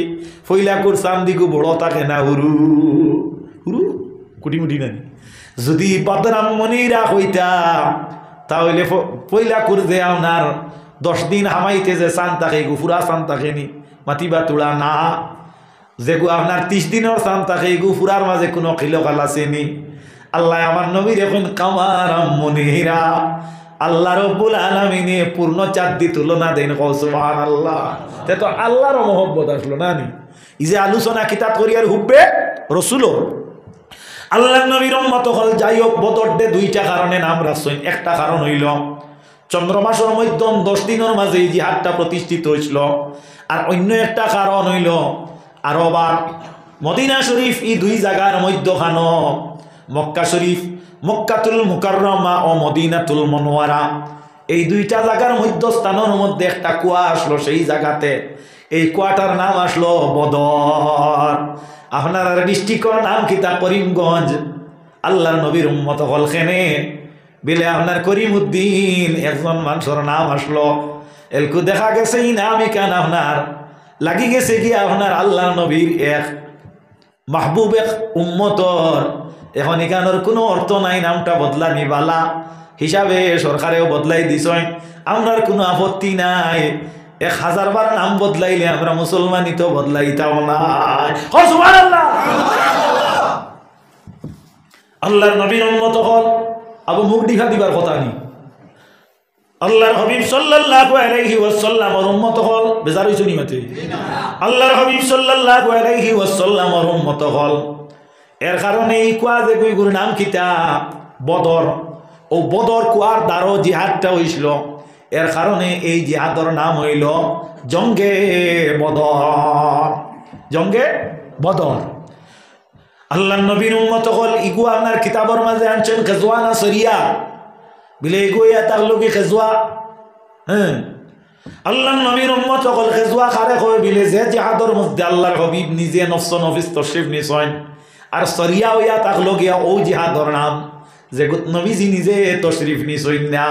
ফইলাকুর চান দিকু বড় থাকে না হুরু হুরু কুটিমুটি নাই যদি বদরাম মুনিরা কইতা তাহলে ফইলাকুর যে আপনার 10 দিন হামাইতে যে চান থাকে গুফুরা চান থাকে নি মাতিবা তোলা না যেগু আপনার 30 দিনের চান থাকে গুফুরার মাঝে কোনো খিলকাল আছে নি আল্লাহ আমার নবীর এখন কামারাম মুনিরা আল্লাহ রব্বুল আলামিনে পূর্ণ চাঁদ দি তুলনা দেন সুবহানাল্লাহ তে তো আল্লাহর মহব্বত আসলো না নি এই যে আলোচনা কিতাব করিয়ার হুববে রসুল আল্লাহ নবীর উম্মত হল যাই হোক বদর দে 2টা কারণে নাম রাখছেন একটা কারণ হইল চন্দ্রমাসের মধ্যে 10 দিনের মাঝে এই জিহাদটা প্রতিষ্ঠিত হয়েছিল আর অন্য একটা কারণ হইল আরবার মদিনা শরীফ এই 2 জায়গার মধ্যখান মক্কা শরীফ মক্কাতুল মুকাররমা ও মদিনাতুল মুনওয়ারা এই 2টা জায়গার মধ্যস্থানের মধ্যে একটা কুয়া আসলো সেই জায়গাতে এই কুয়াটার নাম আসলো বদর আপনার ডিস্ট্রিক্টর নাম কিতা করিমগঞ্জ আল্লাহর নবীর উম্মত হলখানে বিলে আপনার করিমউদ্দিন একজন মানুষের নাম আসলো এলকু দেখা গেছে এই নাম এখান আপনার লাগি গেছে কি আপনার আল্লাহর নবীর এক মাহবুব এক উম্মতর এখন এখানোর কোনো অর্থ নাই নামটা বদলানি বালা হিসাবে সরকারেও বদলাই দিছ আমরার কোনো আপত্তি নাই 1000 বার নাম বদলাইলে আমরা মুসলমানই তো বদলাইতাম না সুবহানাল্লাহ আল্লাহর নবীর উম্মত হল আবু মুখ দিঘা দিবার কথা নি আল্লাহর হাবিব সাল্লাল্লাহু আলাইহি ওয়াসাল্লামের উম্মত হল বেজার হইছো নি মাতে আল্লাহর হাবিব সাল্লাল্লাহু আলাইহি ওয়াসাল্লামের উম্মত হল এর কারণে এই কুয়া যে গুরুর নাম কিতা বদর ও বদর কুয়ার দ্বারা জিহাদটা হইছিল এর কারণে এই জিহাদর নাম হইল জঙ্গে বদর জঙ্গে বদর আল্লাহর নবীর উম্মত হল ইগু আপনার কিতাবর মাঝে আনছেন গজওয়া না সরিয়া বিলে ইগুয়া তাগলুকি গজওয়া আল্লাহর নবীর উম্মত হল গজওয়া খারে কই বিলে যে জিহাদর মধ্যে আল্লাহর হাবিব নিজে নফস নফস তশরিফ নিছেন আর সরিয়া হইয়া তাকলো গিয়া ও জিহাদর নাম যে নবীজি নিজে তশরিফ নিছেন না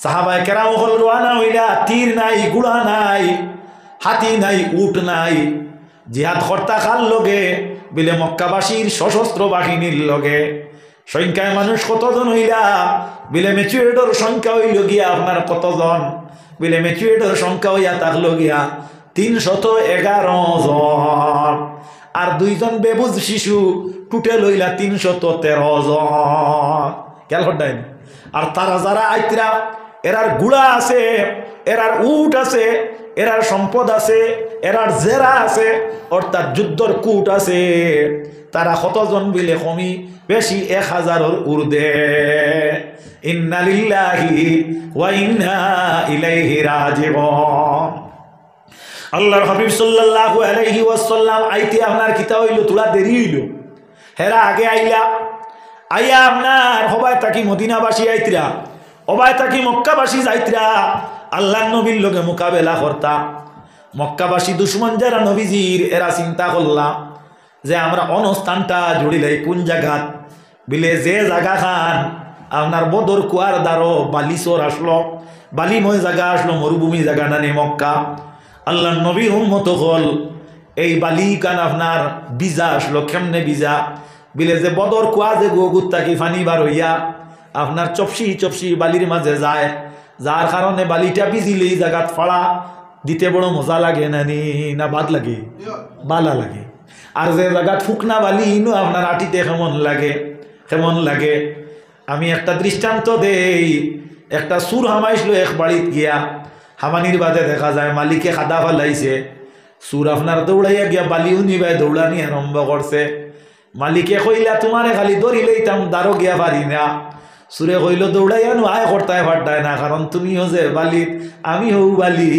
সাহাবায়ে কেরাম হল রওনা হইলা তীর নাই গুড়া নাই হাতি নাই উট নাই জিহাদ কর্তা খাল লগে বিলে মক্কাবাসীর সশস্ত্র বাহিনীর লগে সংখ্যায় মানুষ কতজন হইলা বিলে ম্যাচুরেটর সংখ্যা হইল গিয়া আপনার কতজন বিলে ম্যাচুরেটর সংখ্যা হইয়া থাকলো গিয়া 311 জন আর 2 জন বেবুজ শিশু টোটাল হইলা 313 জন খেয়াল করতেন আর তারা যারা আইতরা এরার গুড়া আছে এরার উট আছে এরার সম্পদ আছে এরার জেরা আছে অর্থাৎ যুদ্ধর কূট আছে তারা কতজন বিলে কমি বেশি 1000-এর ঊর্ধ্বে ইন্না লিল্লাহি ওয়া ইন্না ইলাইহি রাজিউন আল্লাহর হাবিব সাল্লাল্লাহু আলাইহি ওয়াসাল্লাম আইতে আপনার কিতা হইল তোলা দেরি হইল হেরা আগে আইলা আইয়া আপনার হবায় তাকি মদিনাবাসী আইতরা হবায় তাকি মক্কাবাসী যাইতরা আল্লাহর নবীর লগে মোকাবেলা করতা মক্কাবাসী দুশমন যারা নবীজির এরা চিন্তা করলা যে আমরা অনস্থানটা জুড়িলাই কোন জায়গাত বিলে যে জায়গা খান আপনার বদর কুয়ার দ্বারো বালিচর আসলো বালিময় জায়গা আসলো মরুভূমি জায়গা নানি মক্কা আল্লাহর নবীর উম্মত হল এই বালি কান আপনার বিজা আসলো কেমনে বিজা বিলে যে বদর কুয়া যে গোগুত থাকি ফানি বার হইয়া আপনার চপসি চপসি বালির মাঝে যায় যার কারণে বালিটা ভিজিলে এই জায়গাত ফাড়া দিতে বড় মজা লাগে নানি না বাদ লাগে বালা লাগে আর যে জায়গা ফুকনা বালি ইনো আপনার আটিতে কেমন লাগে আমি একটা দৃষ্টান্ত দেই। একটা সুর হামাইছিল এক বাড়িত গিয়া, হামানির বাদে দেখা যায় মালিকে খাদা ফেলাইছে, সুর আপনার দৌড়াইয়া গিয়া বালিও নিবাই দৌড়ানি আরম্ভ করছে। মালিকে কইলা তোমারে খালি দড়ি লইতাম দারো গিয়া পারি না। সুরে কইল দৌড়াইয়া নো আয় করতায় ফাটায় না, কারণ তুমিও যে বালিত আমি হও বালি।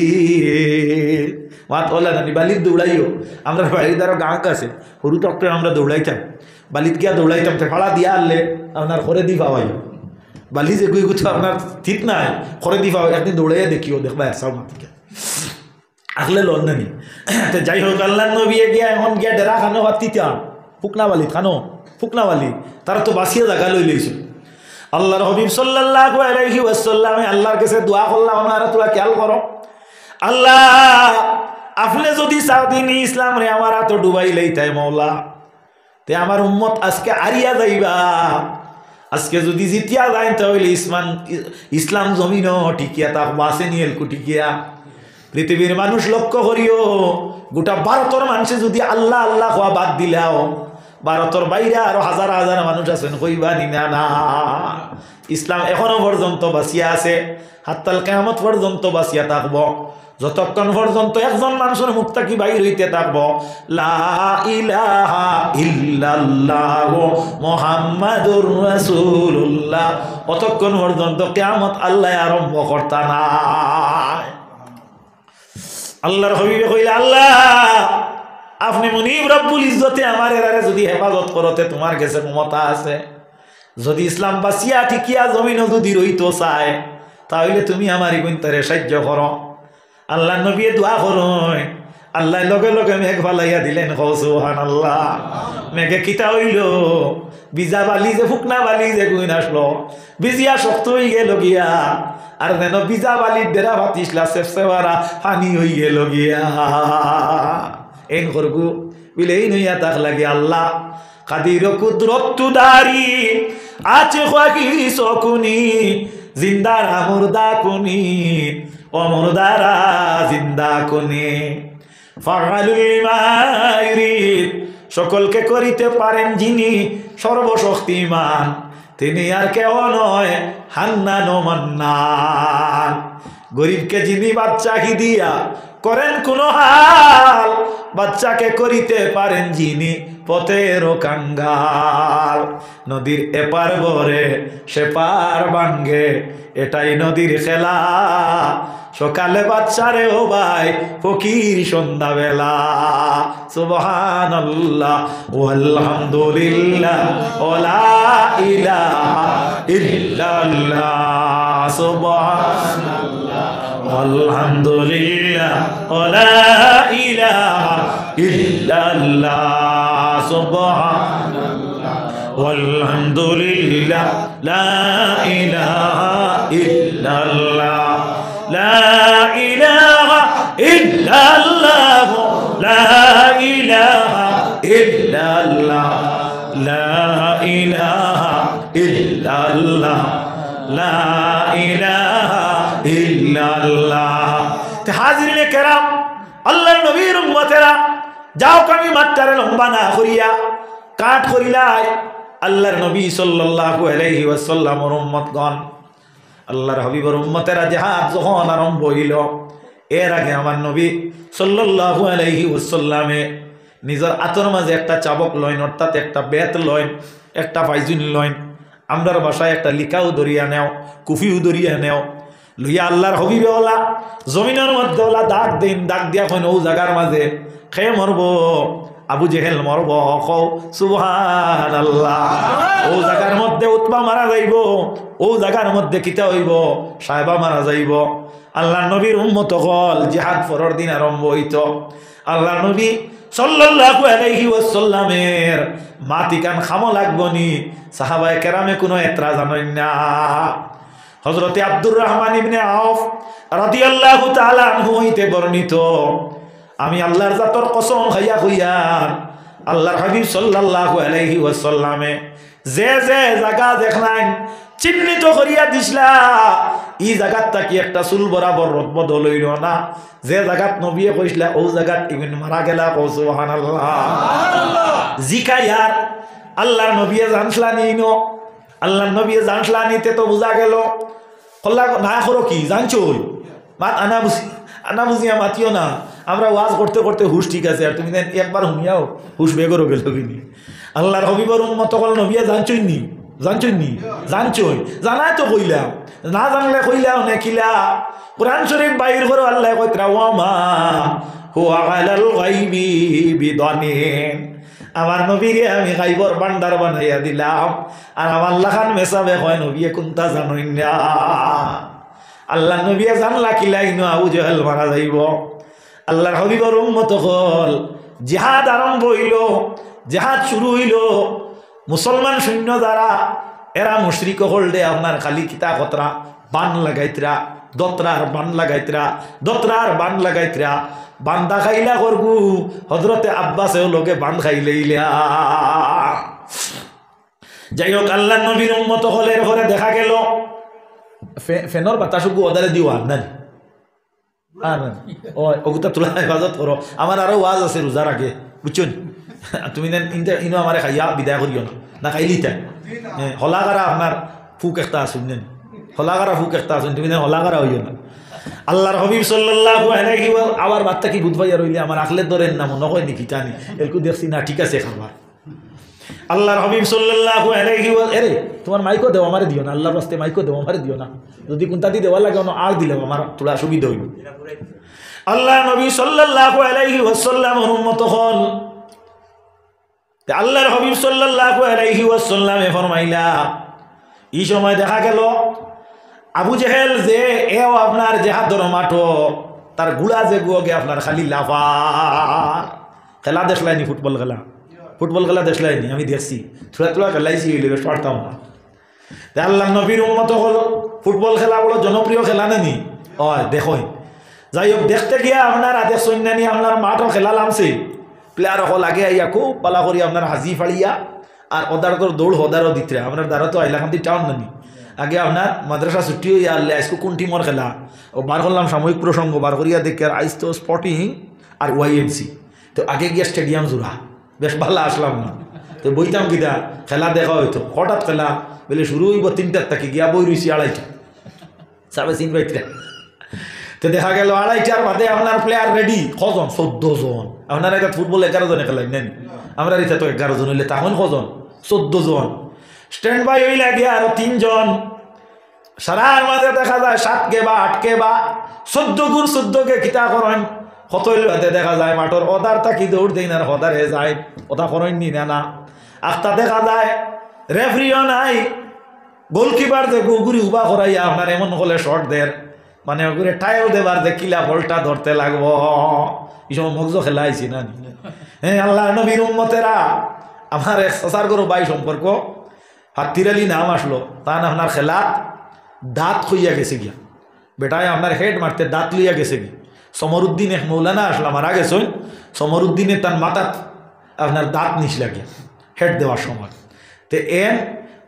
মাত ওলা জানি বালিত দৌড়াইও, আমরা বাড়ির দ্বারা গাঁক আছে সরু টকটে আমরা দৌড়াইতাম, বালিত গিয়া দৌড়াইতাম, ফাড়া দিয়া আনলে আপনার ঘরে দি পাওয়াই বালি যে গুই গুছো আপনার ঠিক নাই, ঘরে দি পাওয়া একদিন দৌড়াইয়া দেখিও দেখবা একসাও মাতিকে আসলে লন্ডনি। যাই হোক আল্লাহ নবী গিয়া এখন গিয়া ডেরা খানো পাতিতাম ফুকনা বালিত খানো ফুকনা বালি, তারা তো বাঁচিয়ে জায়গা লই লইছে। আল্লাহর হাবিব সাল্লাল্লাহু আলাইহি ওয়াসাল্লামে আল্লাহর কাছে দোয়া করলাম, আপনারা তোরা খেয়াল করো, আল্লাহ আপনি যদি সাউদিন ইসলাম রে আমার তো ডুবাই লইতাই মৌলা, তে আমার উম্মত আজকে আরিয়া যাইবা, আজকে যদি জিতিয়া যায় তাহলে ইসলাম জমিন টিকিয়া তাক বাসে নিয়ে টিকিয়া। পৃথিবীর মানুষ লক্ষ্য করিও, গোটা ভারতের মানুষে যদি আল্লাহ আল্লাহ হওয়া বাদ দিলাও, ভারতের বাইরে আরো হাজার হাজার মানুষ আছেন কইবা নিনা না, ইসলাম এখনো পর্যন্ত বাঁচিয়া আছে, হাত্তাল কিয়ামত পর্যন্ত বাঁচিয়া থাকবো, যতক্ষণ পর্যন্ত একজন মানুষের মুখ থাকি বাইর হইতে থাকবো লা ইলাহা ইল্লাল্লাহ মুহাম্মাদুর রাসূলুল্লাহ, অতক্ষণ পর্যন্ত কিয়ামত আল্লাহ আরম্ভ করতা না। আল্লাহর হাবিবে কইলা আল্লাহ আপনি মুনিব রব্বুল ইজ্জতে আমার এরারে যদি হেফাজত করতে তোমার কাছে ক্ষমতা আছে, যদি ইসলাম বাঁচিয়া ঠিকিয়া জমিন যদি রইতো চায় তাহলে তুমি আমার ইগুনতারে সাহায্য করো। আল্লাহ নবী দোয়া করুন, আল্লাহ লগে লগে মেঘ ফালাইয়া দিলেন, সুবহানাল্লাহ। মেঘে কিতা হইল, বিজা বালি যে ফুকনা বালি যে গুইন আসলো বিজিয়া শক্ত হয়ে গেল গিয়া, আর যেন বিজা বালির ডেরা ভাতিসলা সেফসেওয়ারা পানি হয়ে গেল গিয়া। এন করগু বিলে এই নইয়া তাক লাগে আল্লাহ কাদির কুদরত দারি আছে খাকি সকুনি জিন্দারা মুর্দা কুনি ও মুর্দারা জিন্দা কুনি ফাআলুল লিমা ইউরিদ, সকলকে করিতে পারেন যিনি সর্বশক্তিমান, তিনি আর কেউ নয় হান্নান ও মান্নান। গরিবকে যিনি বাচ্চা কি দিয়া করেন কোন হাল, বাচ্চাকে করিতে পারেন যিনি পথেরও কাঙ্গাল। নদীর এপার বরে সে পার ভাঙ্গে, এটাই নদীর খেলা, সকালে বাচ্চারে ও ভাই ফকির সন্ধ্যাবেলা। সুবহানাল্লাহ ওয়ালহামদুলিল্লাহ ওয়ালা ইলাহা ইল্লাল্লাহ, সুবহানাল্লাহ আলহামদুলিল্লাহ ওয়ালা ইলাহা ইল্লাল্লাহ, সুবহানাল্লাহ ওয়ালহামদুলিল্লাহ লা ইলাহা ইল্লাল্লাহ, লা ইলাহা ইল্লাল্লাহ, লা ইলাহা ইল্লাল্লাহ, লা ইলাহা ইল্লাল্লাহ, লা ইলাহা ইল্লাল্লাহ। তে হাজিরিনে কেরাম, আল্লাহর নবীর উম্মতেরা, যাও কামি মাত্রারে লম্বা না করিয়া কাট করিলাই আল্লাহর নবী সাল্লাল্লাহু আলাইহি ওয়াসাল্লামের উম্মতগণ, আল্লাহর হাবিবের উম্মতেরা জিহাদ যখন আরম্ভ হইল, এর আগে আমার নবী সাল্লাল্লাহু আলাইহি ওয়াসাল্লামে নিজের আতর মাঝে একটা চাবক লইন, অর্থাৎ একটা বেত লইন, একটা ফাইজুন লইন, আমরার বাসায় একটা লিকাও দরিয়া নেও, কুফিও দরিয়া নেও, লইয়া আল্লাহর হাবিবে ওলা জমিনের মধ্যে ওলা দাগ দিন, দাগ দিয়া কইন ও জায়গার মাঝে খেয়ে মরব, আবু জেহেল মরব, কও সুবহানাল্লাহ। ও জায়গার মধ্যে উতবা মারা যাইব, ও জায়গার মধ্যে কিতা হইব সাহেবা মারা যাইব। আল্লাহ নবীর উম্মত হল জিহাদ ফরর দিন আরম্ভ হইত। আল্লাহ নবী সাল্লাল্লাহু আলাইহি ওয়াসাল্লামের মাটিকান খামো লাগবনি, সাহাবায়ে কেরামে কোনো এতরাজ জানেন না। হযরতে আব্দুর রহমান ইবনে আওফ রাদিয়াল্লাহু তাআলা আনহু হইতে বর্ণিত, আমি আল্লাহর জাতর কসম খাইয়া কইয়ার, আল্লাহর হাবিব সাল্লাল্লাহু আলাইহি ওয়াসাল্লামে যে যে জায়গা দেখলেন চিহ্নিত করিয়া দিছলা, ই জায়গাত থাকি একটা চুল বরাবর রদবদল হইল না, যে জায়গাত নবিয়ে কইসলা ও জায়গাত ইবিন মারা গেলা, কও সুবহানাল্লাহ। জিকাইয়ার আল্লাহর নবিয়ে জানসলানি নো, আল্লাহর নবিয়ে জানসলানিতে তো বোঝা গেল কল্লা না করো কি জানছো মাত আনা বুঝিয়া মাতিও না। আমরা ওয়াজ করতে করতে হুশ ঠিক আছে, আর তুমি একবার হুমিয়াও হুশ বেগরও গেল কিনি। আল্লাহর হবিবর উম্মত কল নবিয়া জানছই নি, জানছই নি, জানছই জানাই তো কইলাম, না জানলে কইলাও নে কিলা। কুরআন শরীফ বাইর করো, আল্লাহ কইরা ওয়ামা হুয়া আলাল গায়বি বিদানিন, আমার নবীরে আমি গায়বর ভান্ডার বানাইয়া দিলাম। আর আমার লাখান মেসাবে কয় নবিয়ে কোনটা জানোই না। আল্লাহ নবিয়ে জানলা কিলাই না আবু জেহেল মারা যাইব। আল্লাহর হবিবর উম্মত হল জিহাদ আরম্ভ হইল, জিহাদ শুরু হইল। মুসলমান সৈন্য যারা এরা মুশরিক হল দে আপনার খালি কিতা কতরা বান লাগাইতরা, দত্রার বান লাগাইতরা, দত্রার বান লাগাইতরা, বান্দা খাইলা করবু। হজরতে আব্বাসেও লোকে বান খাইলেইলা। যাই হোক আল্লাহ নবীর উম্মত হলের ঘরে দেখা গেল ফেনর বাতাসুকু ওদারে দিও আর না ওগুতা তোলা হেফাজত করো। আমার আরো ওয়াজ আছে রোজার আগে, বুঝছেন? তুমি ইনো আমার খাইয়া বিদায় করিও না, না খাইলি তাই হলাগারা আপনার ফুক একটা আসুন নেন, হলাগারা ফুক একটা আসুন, তুমি হলাগারা হইও না। আল্লাহর হবিব সাল্লাল্লাহু আলাইহি আবার বার্তা কি বুধবাইয়া রইলে আমার আখলে ধরেন না মনে হয় নাকি জানি এরকম দেখছি না, ঠিক আছে খাবার। আল্লাহর হবিব সাল্লাল্লাহু আলাইহি এরে তোমার মাইকও দেও আমারে দিও না, আল্লাহর রাস্তে মাইকও দেও আমারে দিও না, যদি কোনটা দিয়ে দেওয়া লাগে আর দিলেও আমার তোলা সুবিধা হইব। আল্লাহ নবী সাল্লাল্লাহু আলাইহি ওয়াসাল্লাম উম্মত হল। আল্লাহর হবিব সাল্লাল্লাহু আলাইহি ওয়াসাল্লামে ফরমাইলা এই সময় দেখা গেল আবু জেহেল যে এও আপনার জেহাদর মাঠো তার গুড়া যে গুয়োগে আপনার খালি লাফা খেলা দেখলাইনি, ফুটবল খেলা, ফুটবল খেলা দেখলাইনি, আমি দেখছি থোড়া থোড়া খেলাইছি, পারতাম না। আল্লাহ নবীর উম্মত হল ফুটবল খেলা বড় জনপ্রিয় খেলা নেনি, দেখো। যাই হোক দেখতে গিয়া আপনার আদেশ সৈন্যানি আপনার মাঠও খেলা নামছে, প্লেয়ার হল আগে আইয়া খুব পালা করি আপনার হাজি ফাড়িয়া আর ওদার তোর দৌড় হদারও দিতে আপনার দ্বারা তো আইলাকান্দি টাউন নানি। আগে আপনার মাদ্রাসা ছুটি হইয়া আনলে আজকে কোন টিমর খেলা ও বার করলাম, সাময়িক প্রসঙ্গ বার করিয়া দেখি আর আইস তো স্পটিং আর ওয়াইএমসি। তো আগে গিয়া স্টেডিয়াম জোড়া বেশ ভালো আসলাম না, তো বইতাম কিনা খেলা দেখা হইতো। হঠাৎ খেলা বলে শুরু হইব 3টার থেকে গিয়া বই রইছি 2:30 সাড়ে 3:30। তো দেখা গেল 2:30 বাদে আপনার প্লেয়ার রেডি কজন 14 জন। আপনার এটা ফুটবল 11 জনে খেলাই নেন, আমরা এটা তো 11 জন হইলে তখন কজন 14 জন। স্ট্যান্ড বাই হইলে গিয়া আরো 3 জন। সারার মাঝে দেখা যায় 7 কে বা 8 কে বা 14 গুণ 14 কে কিতা করেন কত হাতে দেখা যায় মাঠর ওদার তাকি দৌড় দেই না, হদারে যায় ওটা করেন নি না। আখটা দেখা যায় রেফারিও নাই, গোলকিপার যে গুগুরি উবা করাইয়া আপনার এমন হলে শর্ট দের মানে ওগুলো টাইল দেবার যে কিলা বলটা ধরতে লাগবো। এই সময় মগজ খেলা আইছি না। হ্যাঁ আল্লাহ নবীর উম্মতেরা আমার এক সসার গরু বাই সম্পর্ক হাতির আলী নাম আসলো, তান আপনার খেলা দাঁত খুইয়া গেছে গিয়া, বেটায় আপনার হেড মারতে দাঁত লইয়া গেছে গিয়া। সমরুদ্দিন এক মৌলানা আসলাম মারা গেছেন, সমরুদ্দিনে তার মাথাত আপনার দাঁত নিচ লাগে হেড দেওয়ার সময়। তো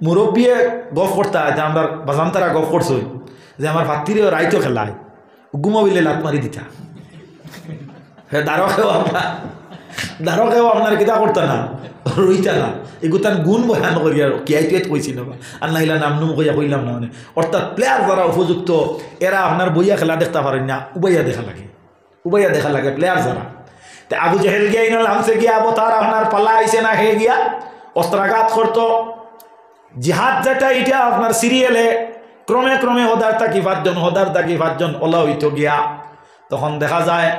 মুরব্বিয়ে গফ করতে যে আমরা বাজানতারা গফ করছই যে আমার ভাতিরে রাইতো খেলায় ঘুমাবিলে লাত মারি দিতা। হ্যাঁ দারকেও আপনার কিতা করতে না রইতা না, এগুতান গুণ বয়ান করি আর কি আইতে কইছি না আর নাইলা নাম নুম কইয়া কইলাম না। মানে অর্থাৎ প্লেয়ার যারা উপযুক্ত এরা আপনার বইয়া খেলা দেখতে পারেন না, উবাইয়া দেখা লাগে, উবাইয়া দেখা লাগে প্লেয়ার যারা। তো আবু জেহেল গিয়া ইনাল হামসে গিয়া আবু তার আপনার পালা আইসে না হে গিয়া অস্ত্রাঘাত করতো। জিহাদ যেটা এটা আপনার সিরিয়ালে ক্রমে ক্রমে হদার তাকি 5 জন, হদার তাকি 5 জন ওলা হইতো গিয়া। তখন দেখা যায়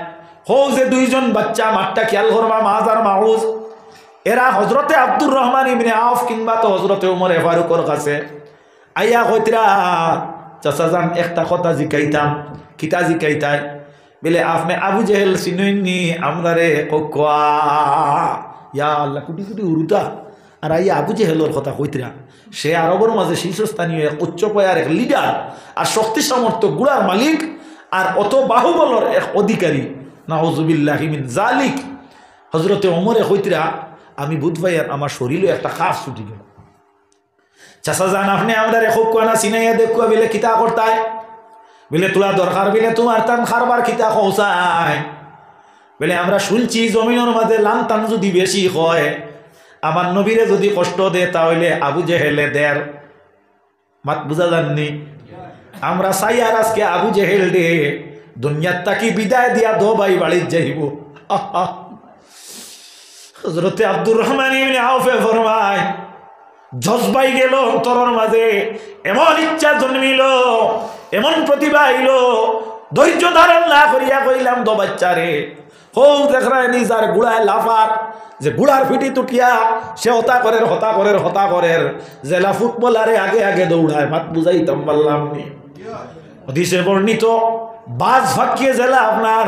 হো যে 2 জন বাচ্চা মাঠটা খেয়াল করবা মাহাজ আর মাহুজ, এরা হজরতে আব্দুর রহমান ইবনে আউফ কিংবা তো হজরতে উমর ফারুকর কাছে আইয়া কইতরা চাচাজান একটা কথা জিকাইতাম। কিতা জিকাইতাই বলে আপনি আবু জেহেল চিনুইনি আমরা রে কোয়া ইয়া আল্লাহ কুটি কুটি উরুতা। আর আইয়া আবু জেহেলর কথা কইতরা, সে আরবের মাঝে শীর্ষস্থানীয় এক উচ্চ পয়ার এক লিডার আর শক্তি সামর্থ্য গুড়ার মালিক আর অত বাহুবলর এক অধিকারী। নাউজুবিল্লাহি মিন জালিক। হজরতে ওমরে কইতরা আমি বুধবাইয়ার আমার শরীরে একটা খাস ছুটি গেল। চাচা জান আপনি আমাদের খুব কোনা চিনাইয়া দেখুয়া বলে কিতা করতায় বলে তোলা দরকার বলে তোমার টান খারবার খিতা খৌসায় বলে আমরা শুনছি জমিনের মাঝে লান টান যদি বেশি হয় আমার নবীরে যদি কষ্ট দে তাহলে আবু জেহেলে দের মাত বুঝা যাননি আমরা চাই আর আজকে আবু জেহেল দে দুনিয়ার তাকি বিদায় দিয়া দো ভাই বাড়ির যাইব হযরতে আব্দুর রহমান ইবনে আউফে ফরমায় জজবাই গেল অন্তরের মাঝে এমন ইচ্ছা জন্মিল এমন প্রতিভা আইল ধৈর্য ধারণ না করিয়া কইলাম দো বাচ্চারে হো দেখরা নিজার গুড়ায় লাফার যে গুড়ার ফিটি তুটিয়া সে হতা করের জেলা ফুটবলারে আগে আগে দৌড়ায় মাত বুঝাইতাম পারলাম নি হদিসে বর্ণিত বাজ ফাঁকিয়ে জেলা আপনার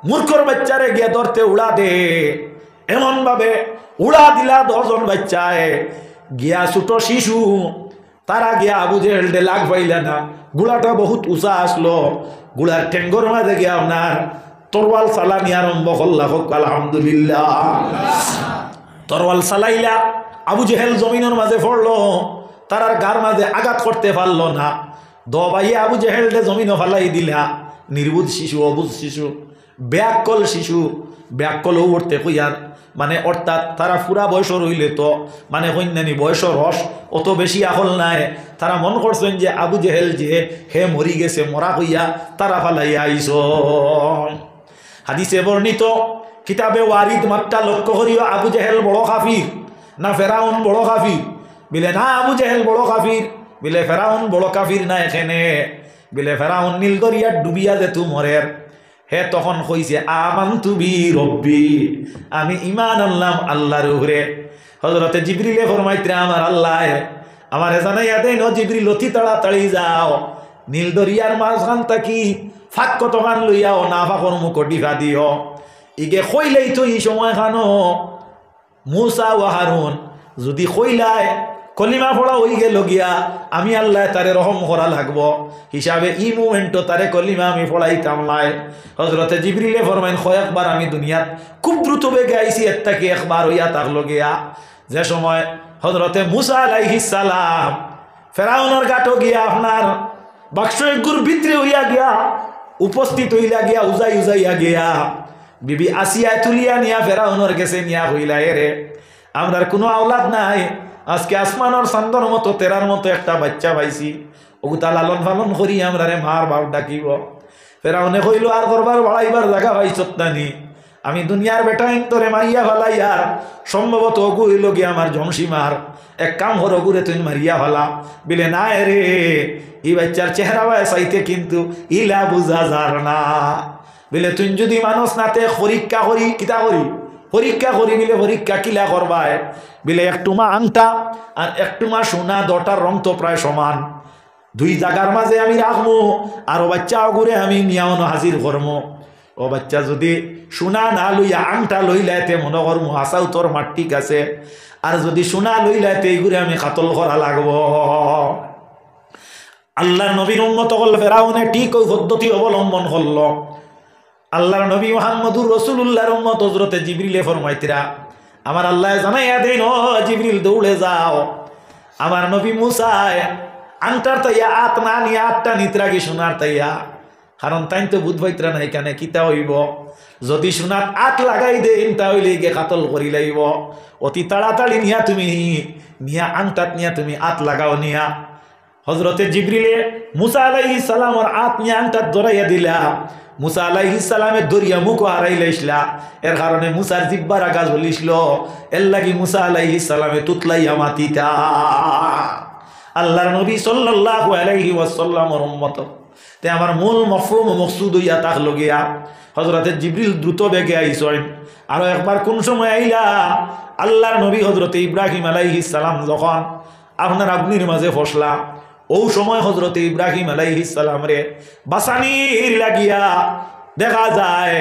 মূর্খর বাচ্চারে গিয়ে ধরতে উড়া দে এমন ভাবে উড়া দিলা 10 জন বাচ্চায় গিয়া ছোট শিশু তারা গিয়া আবু জেহেল দে লাগ পাইলা না গুড়াটা বহুত উঁচা আসলো গুড়ার টেঙ্গর মাঝে গিয়া আপনার তরওয়াল চালানি আরম্ভ করলা হোক আলহামদুলিল্লাহ তরওয়াল চালাইলা আবু জেহেল জমিনের মাঝে পড়লো তারার গার মাঝে আঘাত করতে পারলো না দবাইয়ে আবু জেহেল দে জমিনে ফালাই দিলা নির্বুধ শিশু অবুধ শিশু ব্যাকল শিশু ব্যাকল উঠতে কইয়ার মানে অর্থাৎ তারা পুরা বয়সর হইলে তো মানে কন্যানি বয়সর রস অত বেশি আহল নাই তারা মন করছেন যে আবু জেহেল যে হে মরি গেছে মরা হইয়া তারা ফালাইয়া আইস হাদিসে বর্ণিত কিতাবে ওয়ারিদ মাত্রা লক্ষ্য করিও আবু জেহেল বড় কাফির না ফেরাউন বড় কাফির বিলে না আবু জেহেল বড় কাফির বিলে ফেরাউন বড় কাফির না এখানে বিলে ফেরাউন নীল দরিয়া ডুবিয়া যে মরের হে তখন কইছে আমানতু বি রব্বি আমি ঈমান আনলাম আল্লাহর উপরে হযরতে জিবরিলে ফরমাইতে আমার আল্লাহ আমারে জানাইয়া দেন ও জিবরিল অতি তাড়াতাড়ি যাও নীল দরিয়ার মাঝখান থাকি ফাঁক কতখান লইয়াও না ফাঁকর মুখ ডিফা দিও ইগে কইলেই তো এই সময় খানো মুসা ও হারুন যদি কইলায় কলিমা পড়া হই গেল গিয়া আমি আল্লাহ তারে রহম করা লাগবো হিসাবে ই মুমেন্টও তারে কলিমা আমি পড়াইতাম নাই হযরতে জিবরিলে ফরমাইন কয়েকবার আমি দুনিয়াত খুব দ্রুত বেগে আইছি এত্তাকে একবার হইয়া থাকলো গিয়া যে সময় হযরতে মুসা আলাইহিস সালাম ফেরাউনের গাটো গিয়া আপনার বাক্স গুর ভিতরে হইয়া গিয়া উপস্থিত হইলা গিয়া উজাইয়া গিয়া বিবি আসিয়া তুলিয়া নিয়া ফেরাউনের গেছে নিয়া হইলা এরে আমরার কোনো আওলাদ নাই আজকে আসমানোর চান্দর মতো তেরার মতো একটা বাচ্চা পাইছি ওগুতা লালন পালন করি আমরা রে মার বাপ ডাকিব ফেরাউনে কইল আর করবার বাড়াইবার জায়গা পাইছত নানি আমি দুনিয়ার বেটা তোরে মারিয়া ফেলাইয়ার সম্ভবত অগু হইল গিয়ে আমার জমসীমার এক কাম হর অগুরে তুই মারিয়া ফেলা বিলে না রে এই বাচ্চার চেহারা বায় চাইতে কিন্তু ইলা বুঝা যার না বিলে তুই যদি মানুষ নাতে পরীক্ষা করি কিতা করি পরীক্ষা করি বিলে পরীক্ষা কিলা করবায় বিলে একটুমা আংটা আর একটুমা সোনা দটার রং তো প্রায় সমান দুই জায়গার মাঝে আমি রাখবো আর ও বাচ্চা ঘুরে আমি নিয়ানো হাজির করবো ও বাচ্চা যদি সোনা না লইয়া আংটা লইলাইতে মনে করবো আসাও তোর মাঠ ঠিক আছে আর যদি সোনা লইলাইতে এইগুলো আমি কাতল করা লাগবো আল্লাহ নবীর উন্মত করল ফেরাউনে ঠিক ওই পদ্ধতি অবলম্বন করল আল্লাহর নবী মুহাম্মদুর রাসূলুল্লাহর উম্মত হযরতে জিবরিলে ফরমাইতিরা আমার আল্লাহ জানাইয়া দেন ও জিবরিল দৌড়ে যাও আমার নবী মুসা আংটার তাইয়া আত না নিয়ে আটটা নিতরাগি সোনার তাইয়া কারণ তাই তো বুধ বৈত্রা নাই কেন কিতা হইব যদি সোনার আট লাগাই দেন তাহলে গে কাতল করি লাইব অতি তাড়াতাড়ি নিয়া তুমি নিয়া আংটাত নিয়া তুমি আত লাগাও নিয়া হযরতে জিবরিলে মুসা আলাইহিস সালামের আত নিয়া আংটাত ধরাইয়া দিলা মুসা আলাইহিস সালামের দরিয়া মুখ হারাইলাইছলা এর কারণে মুসার জিব্বার আগাজ হলিছিল এর লাগি মুসা আলাইহিস সালামে তুতলাইয়া মাতিতা আল্লাহর নবী সাল্লাল্লাহু আলাইহি ওয়াসাল্লামের উম্মত তে আমার মূল মফহুম ও মকসুদ হইয়া তাকলো গিয়া হযরতে জিবরিল দ্রুত বেগে আইছেন আর একবার কোন সময় আইলা আল্লাহর নবী হযরতে ইব্রাহিম আলাইহিস সালাম যখন আপনার অগ্নির মাঝে ফসলা ও সময় হযরতে ইব্রাহিম আলাইহিস সালাম রে বাসানির লাগিয়া দেখা যায়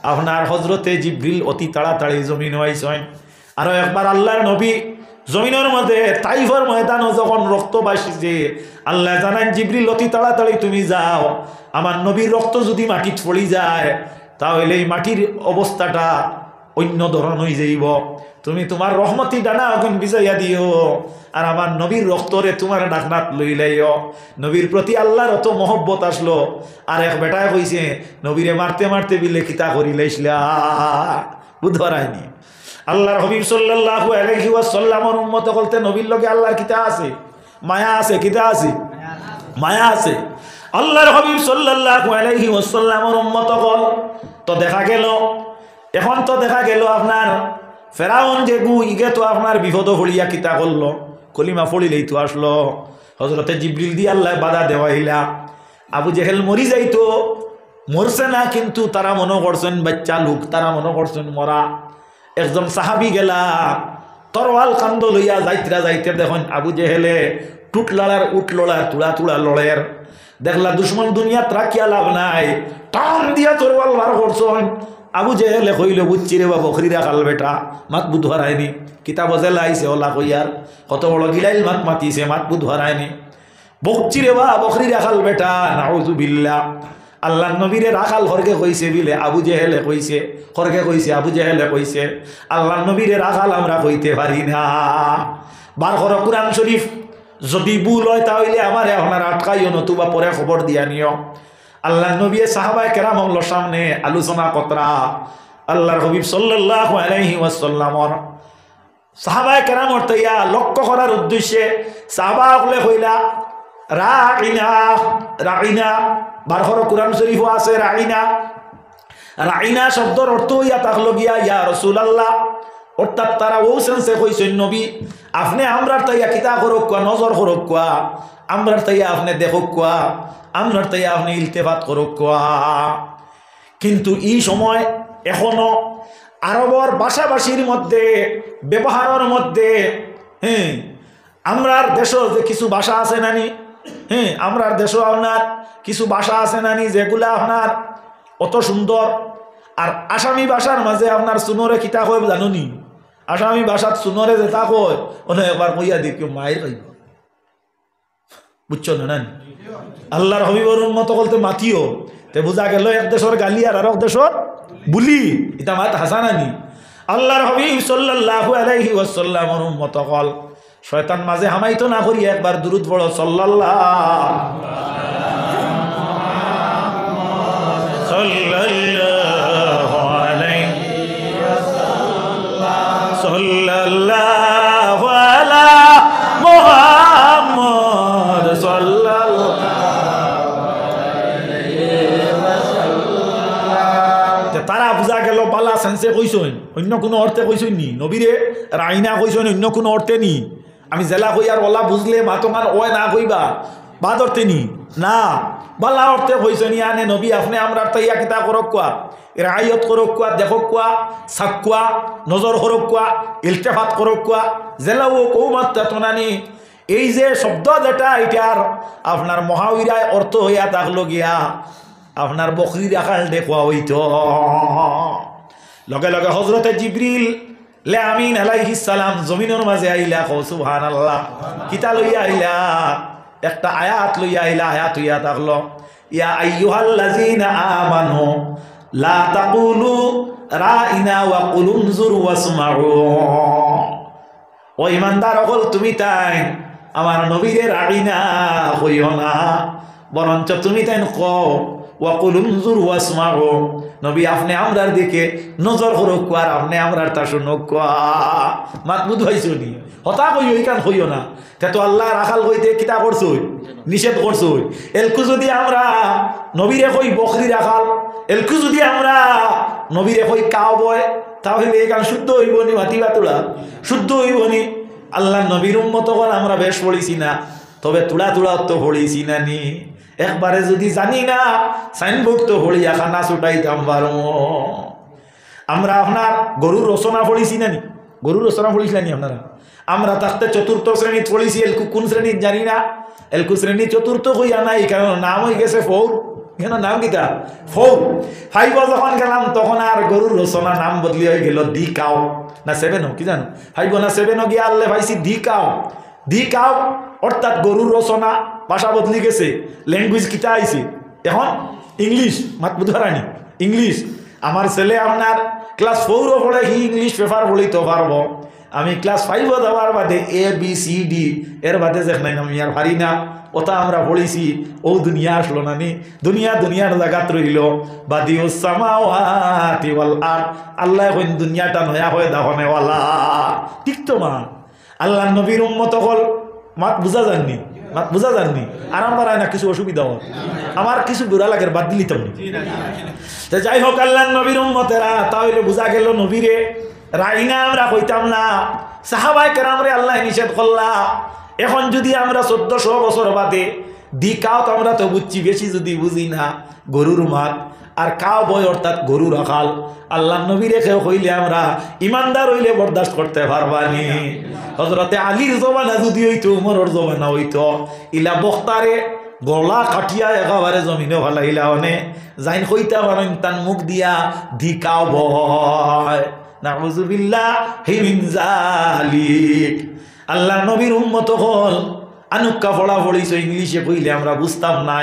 আপনার হযরতে জিবরিল অতি তাড়াতাড়ি জমিন আইছেন আর একবার আল্লাহর নবী জমিনের মধ্যে তাইফের ময়দানে যখন রক্ত বাসিছে আল্লাহ জানান জিবরিল অতি তাড়াতাড়ি তুমি যাও আমার নবীর রক্ত যদি মাটিত পড়ি যায় তাহলে এই মাটির অবস্থাটা অন্য ধরন হয়ে যাইব তুমি তোমার রহমতি ডানা অগুন বিজয়া দিও আর আমার নবীর রক্তরে তোমার ডাকনাত লইলাইও। নবীর প্রতি আল্লাহর অত মহব্বত আসলো। আর এক বেটায় কইছে নবীরে মারতে মারতে বিলে কিতা করিলাইছিলা বুধরায়নি। আল্লাহর হাবিব সাল্লাল্লাহু আলাইহি ওয়াসাল্লামের উম্মত বলতে নবীর লগে আল্লাহর কিতা আছে, মায়া আছে, কিতা আছে, মায়া আছে। আল্লাহর হাবিব সাল্লাল্লাহু আলাইহি ওয়াসাল্লামের উম্মত বল তো দেখা গেল, এখন তো দেখা গেল আপনার ফেরাউন যে গু ইগে তো আপনার বিপদ হলিয়া কিতা করলো, কলিমা ফড়িলেই তো আসলো। হজরতে জিবরিল দিয়ে আল্লাহ বাধা দেওয়াইলা। আবু জেহেল মরি যাইতো, মরছে না, কিন্তু তারা মনে করছেন বাচ্চা লোক, তারা মনে করছেন মরা। একজন সাহাবি গেলা তরওয়াল কান্দ লইয়া যাইতরা যাইতে দেখুন আবু জেহেলে টুট লড়ার উঠ লড়ার তুড়া তুড়া লড়ের। দেখলা দুশ্মন দুনিয়াত রাখিয়া লাভ নাই, টান দিয়া তরওয়াল বার করছেন। আবু জেহেলে কইল বুঝছি রে বা বকরি রাখাল বেটা, মাত বুধ হারায়নি। কিতাব জেলা আইসে ওলা কইয়ার কত বড় গিলাইল মাত মাতিছে, মাত বুধ হারায়নি। বকছি রে বা বকরি রাখাল বেটা, নাউযুবিল্লাহ। আল্লাহ নবীরে রাখাল হরকে কইছে বিলে আবু জেহেলে কইছে, হরকে কইছে আবু জেহেলে কইছে। আল্লাহ নবীরে রাখাল আমরা কইতে পারি না। বার করো কুরআন শরীফ, যদি ভুল হয় তাহলে আমার আপনার আটকাইও, নতুবা পরে খবর দিয়া নিও। আল্লাহ নবী সাহাবায়ে কেরামের সামনে আলোচনা কতরা আল্লাহর হাবিব সাল্লাল্লাহু আলাইহি ওয়াসাল্লামর সাহাবায়ে কেরামর তৈয়া লক্ষ্য করার উদ্দেশ্যে সাহাবাগলে কইলা রাইনা রাইনা। বারহর কুরআন শরীফও আছে রাইনা। রাইনা শব্দর অর্থ ইয়া থাকলো গিয়া ইয়া রাসূলুল্লাহ, অর্থাৎ তারা ও সেন্সে কইছেন নবী আপনি আমরার তাইয়া কিতা করুক কোয়া, নজর করুক কোয়া, আমরার তাইয়া আপনি দেখুক কোয়া, আমরার তাইয়া আপনি ইলতেফাত করুক কোয়া। কিন্তু এই সময় এখনো আরবর ভাষাভাষীর মধ্যে ব্যবহারের মধ্যে আমরার দেশও যে কিছু ভাষা আছে নানি, আমরার দেশও আপনার কিছু ভাষা আছে নানি যেগুলা আপনার অত সুন্দর। আর আসামি ভাষার মাঝে আপনার সুনরে কিতা কয় জানুনি, আসামি ভাষাত সুনরে যেটা কয় ওনে একবার কইয়া দি কেউ মায়ের কইব, বুঝছো না নানি? আল্লাহর হাবিবর উম্মত বলতে মাতিও, তে বুঝা গেল এক দেশের গালি আর এক দেশের বুলি, এটা মাত হাসানানি। আল্লাহর হাবিব সাল্লাল্লাহু আলাইহি ওয়াসাল্লামের উম্মত কল শয়তান মাঝে হামাইতো না করি একবার দুরূদ পড়ো সাল্লাল্লাহু সাল্লাল্লাহু আলাইহি ওয়াসাল্লাম সাল্লাল্লাহু আলা মুহাম্মদ সাল্লাল্লাহু তারা বুঝা গেল বালা সেন্সে কইছেন, অন্য কোনো অর্থে কইছেন নি, নবীরে রাইনা কইছেন অন্য কোনো অর্থে নি। আমি জেলা কই আর ওলা বুঝলে মা তোমার ওয় না কইবা বাদ অর্থে নি না, বালা অর্থে কইছেন আনে নবী আপনি আমরা তাইয়া কিতা করক কোয়া, রায়ত করক কোয়া, দেখক কোয়া, সাক কোয়া, নজর করক কোয়া, ইলতেফাত করক কোয়া, জেলা ও কৌ মাত্রা তোনানি। এই যে শব্দ যেটা এটার আপনার মহাবীরায় অর্থ হইয়া থাকলো গিয়া আপনার বকরি রাখাল দেখুয়া হইত। লগে লগে হজরতে জিবরিল লে আমিন আলাইহিস সালাম জমিনের মাঝে আইলা, কও সুবহানাল্লাহ, কিতা লইয়া আইলা? একটা আয়াত লইয়া আইলা। আয়াত হইয়া থাকলো ইয়া আইয়ুহাল্লাযীনা আমানু লা তাকুলু রাইনা ওয়া কুলু উনজুরু ওয়াসমাউ। ও ইমানদার হল তুমি তাই আমার নবীরে রাইনা কইও না, বরঞ্চ তুমি তাই কও ওয়াকুল উনজুর ওয়াসমাউ, নবী আপনি আমরার দিকে নজর করুক আর আপনি আমরার তা শুনুক। মাতবুদ হইছো নি হতা কই ওই কান কইও না, তে তো আল্লাহ রাখাল কইতে কিতা করছো, নিষেধ করছো। এলকু যদি আমরা নবীরে কই বকরি রাখাল, এলকু যদি আমরা নবীরে কই কাও বয়, তাহলে এই কান শুদ্ধ হইব নি? মাতিবা তোলা শুদ্ধ হইব নি? আল্লাহ নবীর উম্মত কল আমরা বেশ পড়িছি না, তবে তুলা তুলা তো পড়িছি না নি। একবারে যদি জানি না সাইনবোর্ড তো হলিয়া খানা ছুটাইতাম পারো। আমরা আপনার গরুর রচনা পড়িছি নানি, গরুর রচনা পড়িছিলেন আপনারা? আমরা থাকতে চতুর্থ শ্রেণীত পড়িছি, এলকু কোন শ্রেণীত জানি না। এলকু শ্রেণী চতুর্থ হইয়া নাই, কারণ নাম হয়ে গেছে ফৌর। কেন নাম কিতা? ফৌর। ফাইভ যখন গেলাম তখন আর গরুর রচনা নাম বদলি হয়ে গেল দি কাও না সেভেনও, কি জানো ফাইভ না সেভেনও গিয়ে আল্লে ভাইছি দি কাও। দি কাও অর্থাৎ গরুর রচনা, ভাষা বদলি গেছে, ল্যাঙ্গুয়েজ কিতা আইছে এখন ইংলিশ, মাত বুধরানি ইংলিশ। আমার ছেলে আপনার ক্লাস 4 পড়ে কি ইংলিশ পেপার পড়িতে পারবো, আমি ক্লাস 5 দেওয়ার বাদে ABCD এর বাদে যেখানে আমি আর পারি না। ওটা আমরা পড়েছি, ও দুনিয়া আসলো না নি, দুনিয়ার জায়গাত রইল বাদিউস সামাওয়াতি ওয়াল আরদ। আল্লাহ এখন দুনিয়াটা নয়া হয়ে দাহনে ওয়ালা, ঠিক তো মা? আল্লাহ নবীর উম্মত হল, মাত বুঝা যাননি, মাত বুঝা যাননি, আরাম বাড়ায় না, কিছু অসুবিধা হয় আমার, কিছু বুড়া লাগে বাদ দিলিতাম। যাই হোক, আল্লাহ নবীর উম্মতেরা, তাহলে বুঝা গেল নবীরে রাইনা আমরা কইতাম না, সাহাবায়ে কেরামরে আল্লাহ নিষেধ করলা। এখন যদি আমরা 1400 বছর বাদে দি কাও, তো আমরা তো বুঝছি, বেশি যদি বুঝি না, গরুর মাত আর কাও বয় অর্থাৎ গরু রাখাল। আল্লাহ নবী রেখে হইলে আমরা ইমানদার হইলে বরদাস্ত করতে পারবানি। হযরতে আলীর জমানা যদি হইতো, উমরের জমানা হইতো, ইলা বখতারে গলা কাটিয়া একেবারে জমিনে ফেলাইলা, অনে যাইন কইতা পারেন তার মুখ দিয়া দি কাও বয়, নাউযুবিল্লাহি মিন যালিক। আল্লাহ নবীর উম্মত হল আনুক্কা পড়া পড়িছো, ইংলিশে কইলে আমরা বুঝতাম না,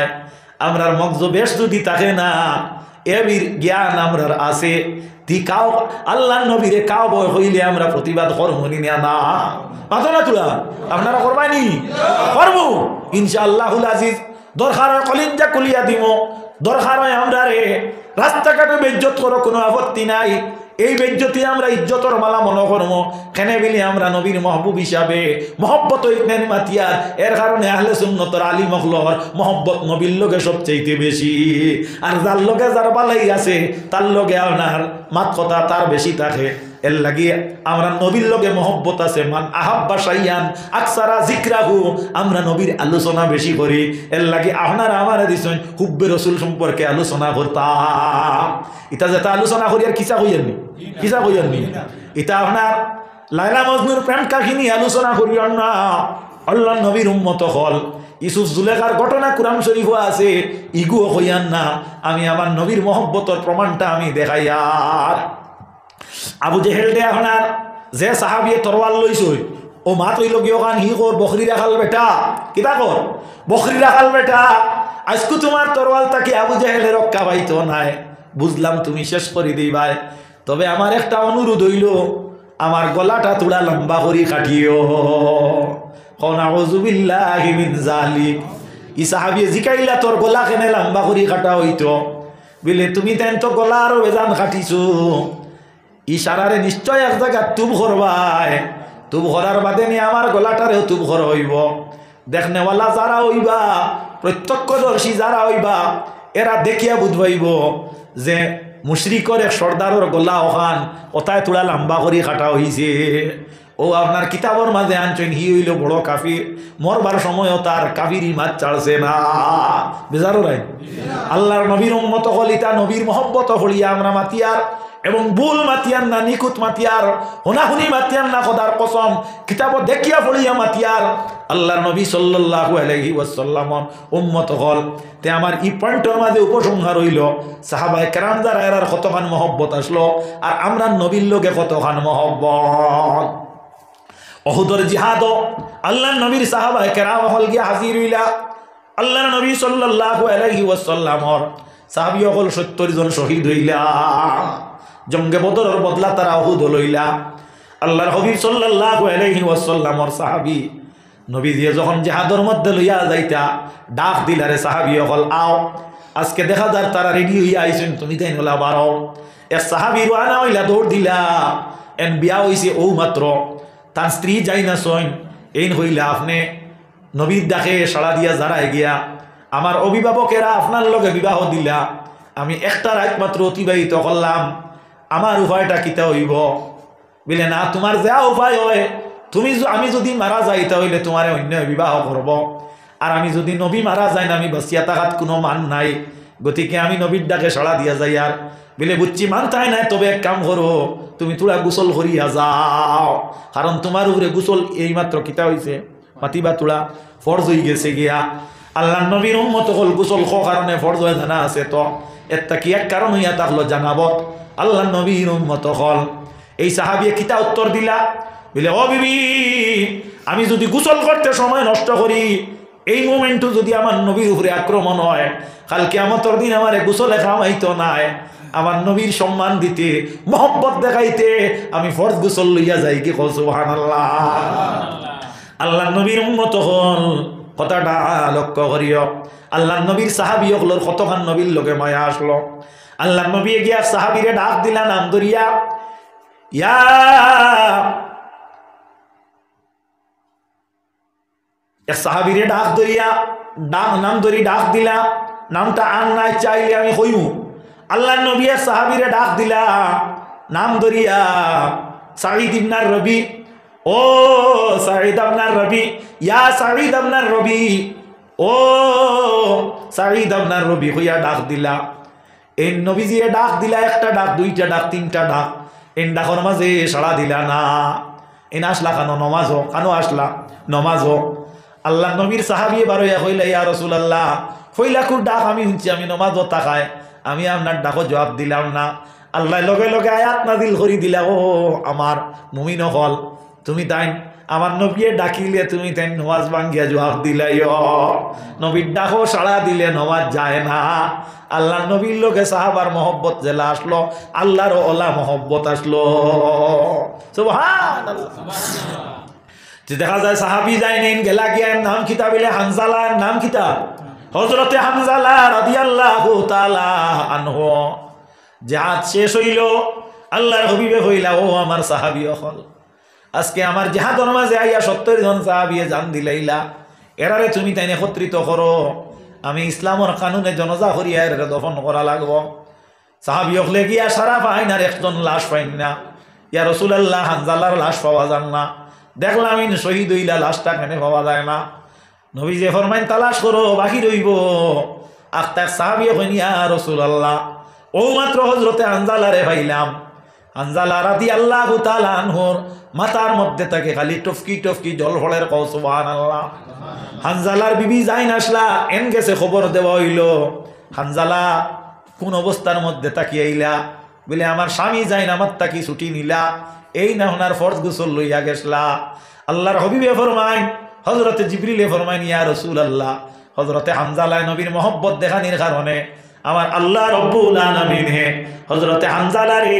আমরার মগজ বেশ যদি থাকে না, এবির জ্ঞান আমরার আছে, দি কাও আল্লাহ নবীরে কাও বয় হইলে আমরা প্রতিবাদ করবনি না, মাথো না তুলা আপনারা করবানি, করবো ইনশাআল্লাহুল আজিজ। দরকার হয় কলিঞ্জা কুলিয়া দিব, দরকার হয় আমরা রে রাস্তাঘাটে বেজ্জত করো, কোনো আপত্তি নাই। এই বেজ্জতি আমরা ইজ্জতর মালা মনে করবো, কেনে বিলি আমরা নবীর মহবুব হিসাবে মহব্বত ইতনেন মাতিয়ার। এর কারণে আহলে সুন্নতর আলী মখলর মহব্বত নবীর লোকে সবচেয়ে বেশি, আর যার লোকে যার বালাই আছে তার লোকে আপনার মাত কথা তার বেশি থাকে। এর লাগি আমরা নবীর লোকে মহব্বত আছে, মান আহাব্বা শাইয়ান আকসারা জিকরাহু, আমরা নবীর আলোচনা বেশি করি। এর লাগি আপনারা আমারা দিছেন হুব্বে রসুল সম্পর্কে আলোচনা করতাম। এটা যেটা আলোচনা করি আর কিসা কইয়ারনি, কিসা কইয়ারনি, এটা আপনার লায়লা মজনুর প্রেম কাহিনী আলোচনা করি না। আল্লাহ নবীর উম্মত হল ইউসুফ জুলেখার ঘটনা কুরআন শরীফও আছে, ইগুও কইয়ান না। আমি আমার নবীর মহব্বতর প্রমাণটা আমি দেখাই। আর আবু জেহেল দে আপনার যে সাহাবিয়ে তরওয়াল লইছই, ও মাত হইল গিয়ে ওখান হি কর বকরি রাখাল বেটা, কিতা কর বকরি রাখাল বেটা, আজকু তোমার তরওয়াল তাকে আবু জেহেলের রক্ষা পাইতো নাই। বুঝলাম তুমি শেষ করে দিই ভাই, তবে আমার একটা অনুরোধ হইল, আমার গলাটা তুলা লম্বা করি কাটিও। নাউযুবিল্লাহি মিন যালিক। ই সাহাবিয়ে জিকাইলা তোর গলা কেনে লম্বা করি কাটা হইতো, বলে তুমি তেন তো গলা আরো বেজান কাটিছো, ইশারারে নিশ্চয় এক জায়গা তুব করবাই, তুব করার বাদে নিয়ে আমার গলাটারেও তুব কর হইব। দেখনেওয়ালা যারা হইবা, প্রত্যক্ষদর্শী যারা হইবা, এরা দেখিয়া বুঝবাইব যে মুশরিকর এক সর্দারের গলা ওখান ওটায় তুলা লম্বা করি কাটা হইছে। ও আপনার কিতাবর মাঝে আনছেন হি হইল বড় কাফির, মরবার সময়ও তার কাফিরি মাছ ছাড়ছে না। বেজারো রাই আল্লাহর নবীর উম্মত হলিতা নবীর মহব্বত হলিয়া আমরা মাতিয়ার, এবং ভুল মাতিয়ার না, নিকুত মাতিয়ার, হোনাহুনি মাতিয়ার না, খোদার কসম কিতাব দেখিয়া পড়িয়া মাতিয়ার। আল্লাহর নবী সাল্লাল্লাহু আলাইহি ওয়াসাল্লামর উম্মত হল। তে আমার ই পয়েন্টের মাঝে উপসংহার হইল, সাহাবায়ে কেরাম যারা এরার কতখান মহব্বত আসলো, আর আমরা নবীর লোকে কতখান মহব্বত। অহুদর জিহাদ আল্লাহর নবীর সাহাবায়ে কেরাম হল গিয়া হাজির হইলা। আল্লাহর নবী সাল্লাল্লাহু আলাইহি ওয়াসাল্লামর সাহাবী হল 70 জন শহীদ হইলা। জঙ্গে বদরের বদলা তারা অহুদ লইলা। আল্লাহর হাবিব সাল্লাল্লাহু আলাইহি ওয়াসাল্লামর সাহাবী নবী দিয়ে যখন জিহাদের মধ্যে লইয়া যাইতা, ডাক দিলারে সাহাবী হল আও, আজকে দেখা যার তারা রেডি হইয়া আইছেন, তুমি তাই নলা বারো। এক সাহাবী রানা হইলা দৌড় দিলা, এন বিয়া হইছে ও মাত্র, তার স্ত্রী যাই না সইন, এই হইলা আপনি নবীর ডাকে সাড়া দিয়া যারাই গিয়া আমার অভিভাবকেরা আপনার লগে বিবাহ দিলা, আমি একটা রাত মাত্র অতিবাহিত করলাম, আমার উপায়টা কিতা হইব? বলে না, তোমার যা উপায় হয়, আমি যদি মারা যাই তাহলে তোমার অন্য বিবাহ করব, আর আমি যদি নবী মারা যায় না, আমি বাঁচিয়া থাকাত কোনো মান নাই, গতিকে আমি নবীর ডাকে সাড়া দিয়া যাই। আর বলে বুঝছি মানতাই নাই, তবে এক কাম করো, তুমি তোরা গোসল করিয়া যাও, কারণ তোমার উপরে গোসল এইমাত্র কিতা হয়েছে, মাতিবা তোলা ফরজ হয়ে গেছে গিয়া। আল্লাহ নবীর উম্মত হল গোসল খো কারণে ফরজ হয়ে জানা আছে, তো এটা কি এক কারণ হইয়া থাকলো জানাবত। আল্লাহ নবীর উম্মত হল এই সাহাবিয়ে কিতা উত্তর দিলা, বলে ও বিবি, আমি যদি গোসল করতে সময় নষ্ট করি, এই মোমেন্টও যদি আমার নবীর উপরে আক্রমণ হয়, কালকে আমার দিন আমার গোসলে খামাইতো নাই, আমার নবীর সম্মান দিতে, মহব্বত দেখাইতে আমি ফরজ গোসল লইয়া যাই। কি কও সুবহানাল্লাহ? আল্লাহ নবীর উম্মত হল, কথাটা লক্ষ্য করিও। আল্লাহ নবীর সাহাবী হলর কতখান নবীর লোকে মায়া আসলো। আল্লাহ নবী গিয়া সাহাবীরে ডাক দিলা নাম ধরিয়া, ইয়া এক সাহাবীরে ডাক ধরিয়া নাম ধরি ডাক দিলা, নামটা আন নাই চাইলে আমি হইমু। আল্লাহ নবী সাহাবীরে ডাক দিলা নাম ধরিয়া, সাঈদ ইবনে রবি, ও সাঈদ ইবনে রবি, ইয়া সাঈদ ইবনে রবি, ও সাঈদ ইবনে রবি হইয়া ডাক দিলা। এই নবীজি ডাক দিলা, একটা ডাক, দুইটা ডাক, তিনটা ডাক, এই ডাকর মাঝে সাড়া দিলা না। এন আসলা কানো নমাজও, কানো আসলা নমাজও। আল্লাহ নবীর সাহাবী বারোয়া হইলা, ইয়া রাসূলুল্লাহ, হইলা খুব ডাক আমি শুনছি, আমি নমাজও তাকায়, আমি আপনার ডাকও জবাব দিলাম না। আল্লাহ লগে লগে আয়াত নাযিল করি দিলা, ও আমার মুমিন হল, তুমি তাই আমার নবীয়ে ডাকিলে তুমি তাই নমাজ ভাঙ্গিয়া জবাব দিলাই। নবীর ডাকও সাড়া দিলে নমাজ যায় না। আল্লাহ নবীর লোকে সাহাবার মহব্বত জেলা আসলো, আল্লাহর ওলা মহব্বত আসলো। সুবহানাল্লাহ। দেখা যায় সাহাবি যায় নেন গেলা গিয়া নাম কিতা বলে হানজালার নাম কিতা, হযরতে হানজালা রাদিয়াল্লাহু তাআলা আনহু। জিহাদ শেষ হইল, আল্লাহর হাবিবে হইলা, ও আমার সাহাবী হল, আজকে আমার জিহাদের মাঝে আইয়া 70 জন সাহাবী জান দিলাইলা, এরারে তুমি তাই একত্রিত করো, আমি ইসলামের কানুনে জনজা করিয়া এর দফন করা লাগবো। সাহাবী হলে গিয়া সারা পাইন আর একজন লাশ পাইন না। ইয়া রাসূলুল্লাহ, হানজালার লাশ পাওয়া যান না। দেখলাম ইন শহীদ হইলা, লাশটা কেন পাওয়া যায় না? নবী যে ফরমাইন তালাশ করো, বাকি রইব। আখতার সাহাবী হইন, ইয়া রাসূলুল্লাহ, ও মাত্র হযরতে হানজালারে পাইলাম। হানজালা রাদিয়াল্লাহু তাআলা আনহুর মাথার মধ্যে থাকে খালি টফকি টফকি জল ফলের। কও সুবহানাল্লাহ। হানজালার বিবি যাইন আসলা, এন গেছে খবর দেওয়া হইল, হানজালা কোন অবস্থার মধ্যে তাকি আইলা? বলে আমার স্বামী যাইন আমার তাকি ছুটি নিলা, এই না ওনার ফরজ গোসল লইয়া গেছলা। আল্লাহর হাবিবে ফরমাইন, হযরতে জিবরিলে ফরমাইন, ইয়া রাসূলুল্লাহ, হযরতে হানজালায় নবীর মহব্বত দেখানির কারণে আমার আল্লাহ রব্বুল আলামিন হযরতে হানজালারে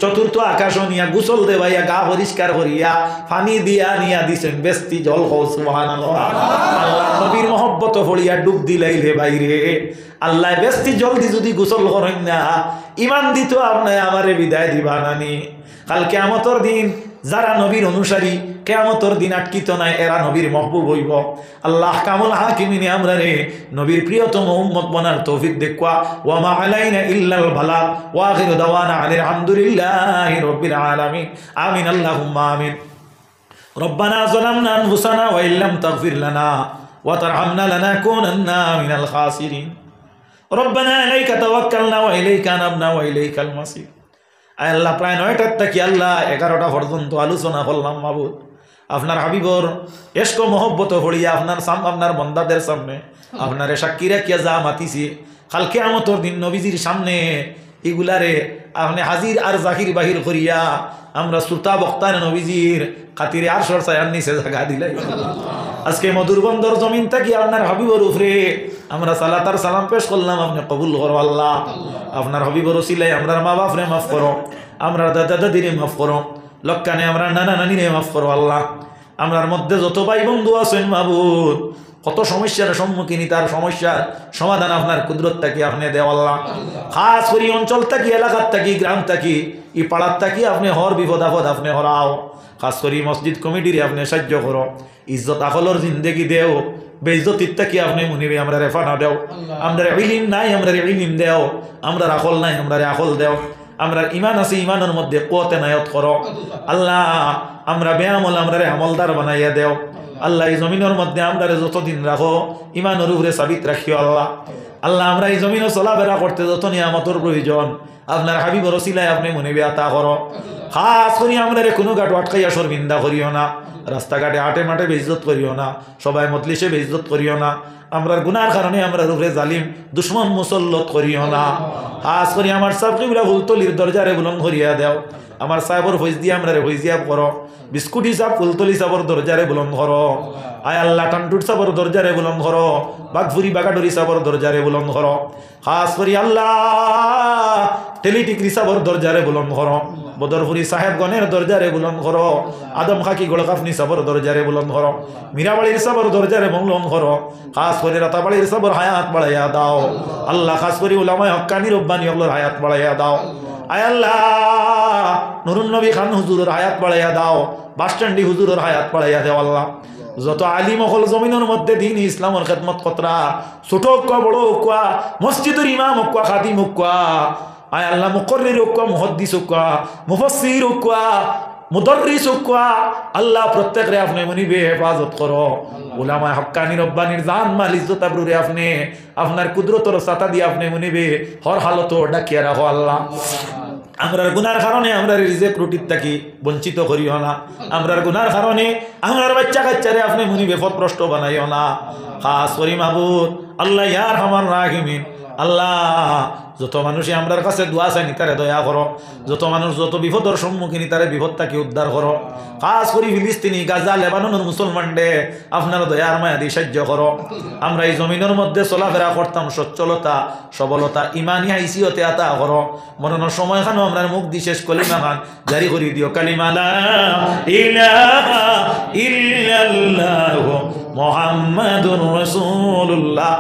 চতুর্থ আকাশ নিয়া গোসল দেবাইয়া গা পরিষ্কার করিয়া পানি দিয়া নিয়া দিছেন বেস্তি জল। সুবহানাল্লাহ। আল্লাহ নবীর মহব্বত ফড়িয়া ডুব দিলাইলে বাইরে, আল্লাহ বেস্তি জল দি যদি গোসল করেন না, ইমান দিত আপনি আমারে বিদায় দিবা নানি। কাল কিয়ামতের দিন যারা নবীর অনুসারী, কিয়ামতের দিন আটকিত নাই, এরা নবীর মাহবুব হইব। আল্লাহ কামুল হাকিমিনে আমরা রে নবীর প্রিয়তম উম্মত বনার তৌফিক দেখুয়া। ওয়া মা আলাইনা ইল্লাল বালাগ ওয়া আখিরু দাওয়ানা আনিল হামদুলিল্লাহি রাব্বিল আলামিন। আমিন আল্লাহুম্মা আমিন। রব্বানা যালামনা আনফুসানা ওয়া ইল্লাম তাগফির লানা ওয়া তারহামনা লানাকুনান্না মিনাল খাসিরিন। রব্বানা আলাইকা তাওয়াক্কালনা ওয়া ইলাইকা আনাবনা ওয়া ইলাইকাল মাসির। আল্লাহ প্রায় 9টার থেকে আল্লাহ 11টা পর্যন্ত আলোচনা করলাম মাবুদ। আপনার হাবিবর এশক মহব্বত পড়িয়া আপনার বন্দাদের সামনে আপনারে সাক্ষী রাখিয়া যা মাতিছি, কাল কিয়ামতের দিন নবীজির সামনে এগুলারে আপনি হাজির আর জাহির বাহির করিয়া আমরা শ্রোতা বক্তার নবীজির খাতিরে আর সরসায়ার নিচে জায়গা দিলাই। আজকে মধুর বন্দর জমিন থাকি আপনার হাবিবর উপরে আমরা সালাত আর সালাম পেশ করলাম, আপনি কবুল করো আল্লাহ। আপনার হাবিবর ওসিলাই আমরার মা বাপরে মাফ করো, আমরা দাদা দাদিরে মাফ করো, লক্কানে আমরা নানা নানিরে মাফ করো আল্লাহ। আমরার মধ্যে যত ভাই বন্ধু আছেন মাবুদ, কত সমস্যার সম্মুখীন, তার সমস্যার সমাধান আপনার কুদরত থাকি আপনি দেও আল্লাহ। খাস করি অঞ্চল থাকি, এলাকার থাকি, গ্রাম থাকি, ই পাড়ার থাকি আপনি হর বিপদ আপদ আপনি হরাও। খাস করি মসজিদ কমিটিরে আপনি সাহায্য করো, ইজ্জত আকলর জিন্দেগি দেও, বেইজ্জতির থাকি আপনি মুনিবে আমরা রেফানা দেও। আমরা ইলিম নাই, আমরা ইলিম দেও, আমরা আকল নাই, আমরা আকল দেও। আমরা ইমান আছে, ইমানের মধ্যে কুওয়াতে নায়ত করো আল্লাহ। আমরা বেআমল, আমরা আমলদার বানাইয়া দেও আল্লাহ। এই জমিনের মধ্যে আমরা যতদিন রাখো ইমানের উপরে সাবিত রাখিও আল্লাহ। আল্লাহ আমরা এই জমিনে চলাফেরা করতে যত নিয়ামতের প্রয়োজন আপনার হাবিবর ওসিলায় আপনি মনিবে আতা করো। খাস করি আমরা কোনো গাটো আটকাইয়া শর্মিন্দা করিও না, রাস্তাঘাটে হাটে মাঠে বেইজ্জত করিও না, সবাই মজলিসে বেইজ্জত করিও না। আমরা গুনার কারণে আমরা রূপে জালিম দুশ্মন মুসল্লত করিও না। খাস করি আমার সব কিবলা ভুলতলির দরজারে বুলন করিয়া দেও আমার সাহেবর হইজ দিয়ে আমরা হইজ দিয়া করো বিস্কুট হিসাব ফুলতলি সাবর দরজারে বুলন্দ করো আয় আল্লাহ টান্টুর সাবর দরজারে বুলন্দ করো বাগফুরি বাগাডুরি সাবর দরজারে বুলন্দ করো খাস করি আল্লাহ টেলিটিক্রি সাবর দরজারে বুলন্দ করো বদরপুরি সাহেবগণের দরজারে বুলন্দ করো আদম খাকি গোলকাফনি সাবর দরজারে বুলন্দ করো মীরাবাড়ির সাবর দরজারে বুলন্দ করো খাস করে রাতাবাড়ির সাবর হায়াত বাড়াইয়া দাও আল্লাহ খাস করি উলামায়ে হক্কানি রব্বানি ওগুলোর হায়াত বাড়াইয়া দাও আয় আল্লাহ নুরুন নবী খান হুজুরের হায়াত বাড়াইয়া দাও বাসস্ট্যান্ডি হুজুরের হায়াত বাড়াইয়া দাও আল্লাহ যত আলিম অকল জমিনের মধ্যে দিন ইসলামের খেদমত কতরা ছোট কোয়া বড় কোয়া মসজিদের ইমাম কোয়া খাদিম কোয়া আয় আল্লাহ মুকর্রির কোয়া মুহাদ্দিস কোয়া মুফাসসির কোয়া মুদাররিস কোয়া আল্লাহ প্রত্যেকরে আপনি মনিবে হেফাজত করো উলামায়ে হক্কানি রব্বানির জান মাল ইজ্জত আবরুরে আপনি আপনার কুদরতের সাতা দিয়ে আপনি মনিবে হর হালত ডাকিয়া রাখো আল্লাহ আমরার গুনার কারণে আমরা রিজেক রুটির থাকি বঞ্চিত করিও না আমরার গুনার কারণে আমরার বাচ্চা কাচ্চারে আপনি মুনি বিপদগ্রস্ত বানাইও না খাস করি মাবুদ আল্লাহ ইয়ার আমার রাহিমিন আল্লাহ যত মানুষই আমরার কাছে দোয়া চাইনি তারে দয়া করো যত মানুষ যত বিপদের সম্মুখীন তারে বিপদ তাকে উদ্ধার করো খাস করি ফিলিস্তিনি গাজা লেবাননের মুসলমান ডে আপনার দয়ার মায়া দিয়ে সাহায্য করো আমরা এই জমিনের মধ্যে চলাফেরা করতাম সচ্ছলতা সবলতা ইমানি হাইসিয়তে আতা করো মরণের সময় খানো আমরা মুখ দিয়ে শেষ কলিমা খান জারি করে দিও কালিমা লা ইলাহা ইল্লাল্লাহু মুহাম্মাদুর রাসূলুল্লাহ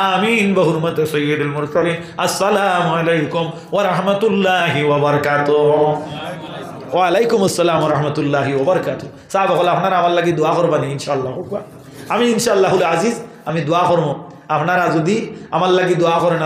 আমিন বহুরমতে সাইয়্যিদুল মুরসালিন আসসালামু আলাইকুম ওয়া রাহমাতুল্লাহি ওয়া বারাকাতুহু ওয়া আলাইকুম আসসালাম ওয়া রাহমাতুল্লাহি ওয়া বারাকাতুহু সাহাবা হল আপনারা আমার লাগি দোয়া করবেন ইনশাআল্লাহ আমি ইনশাআল্লাহুল আজিজ আমি দোয়া করব আপনারা যদি আমার লাগি দোয়া করেন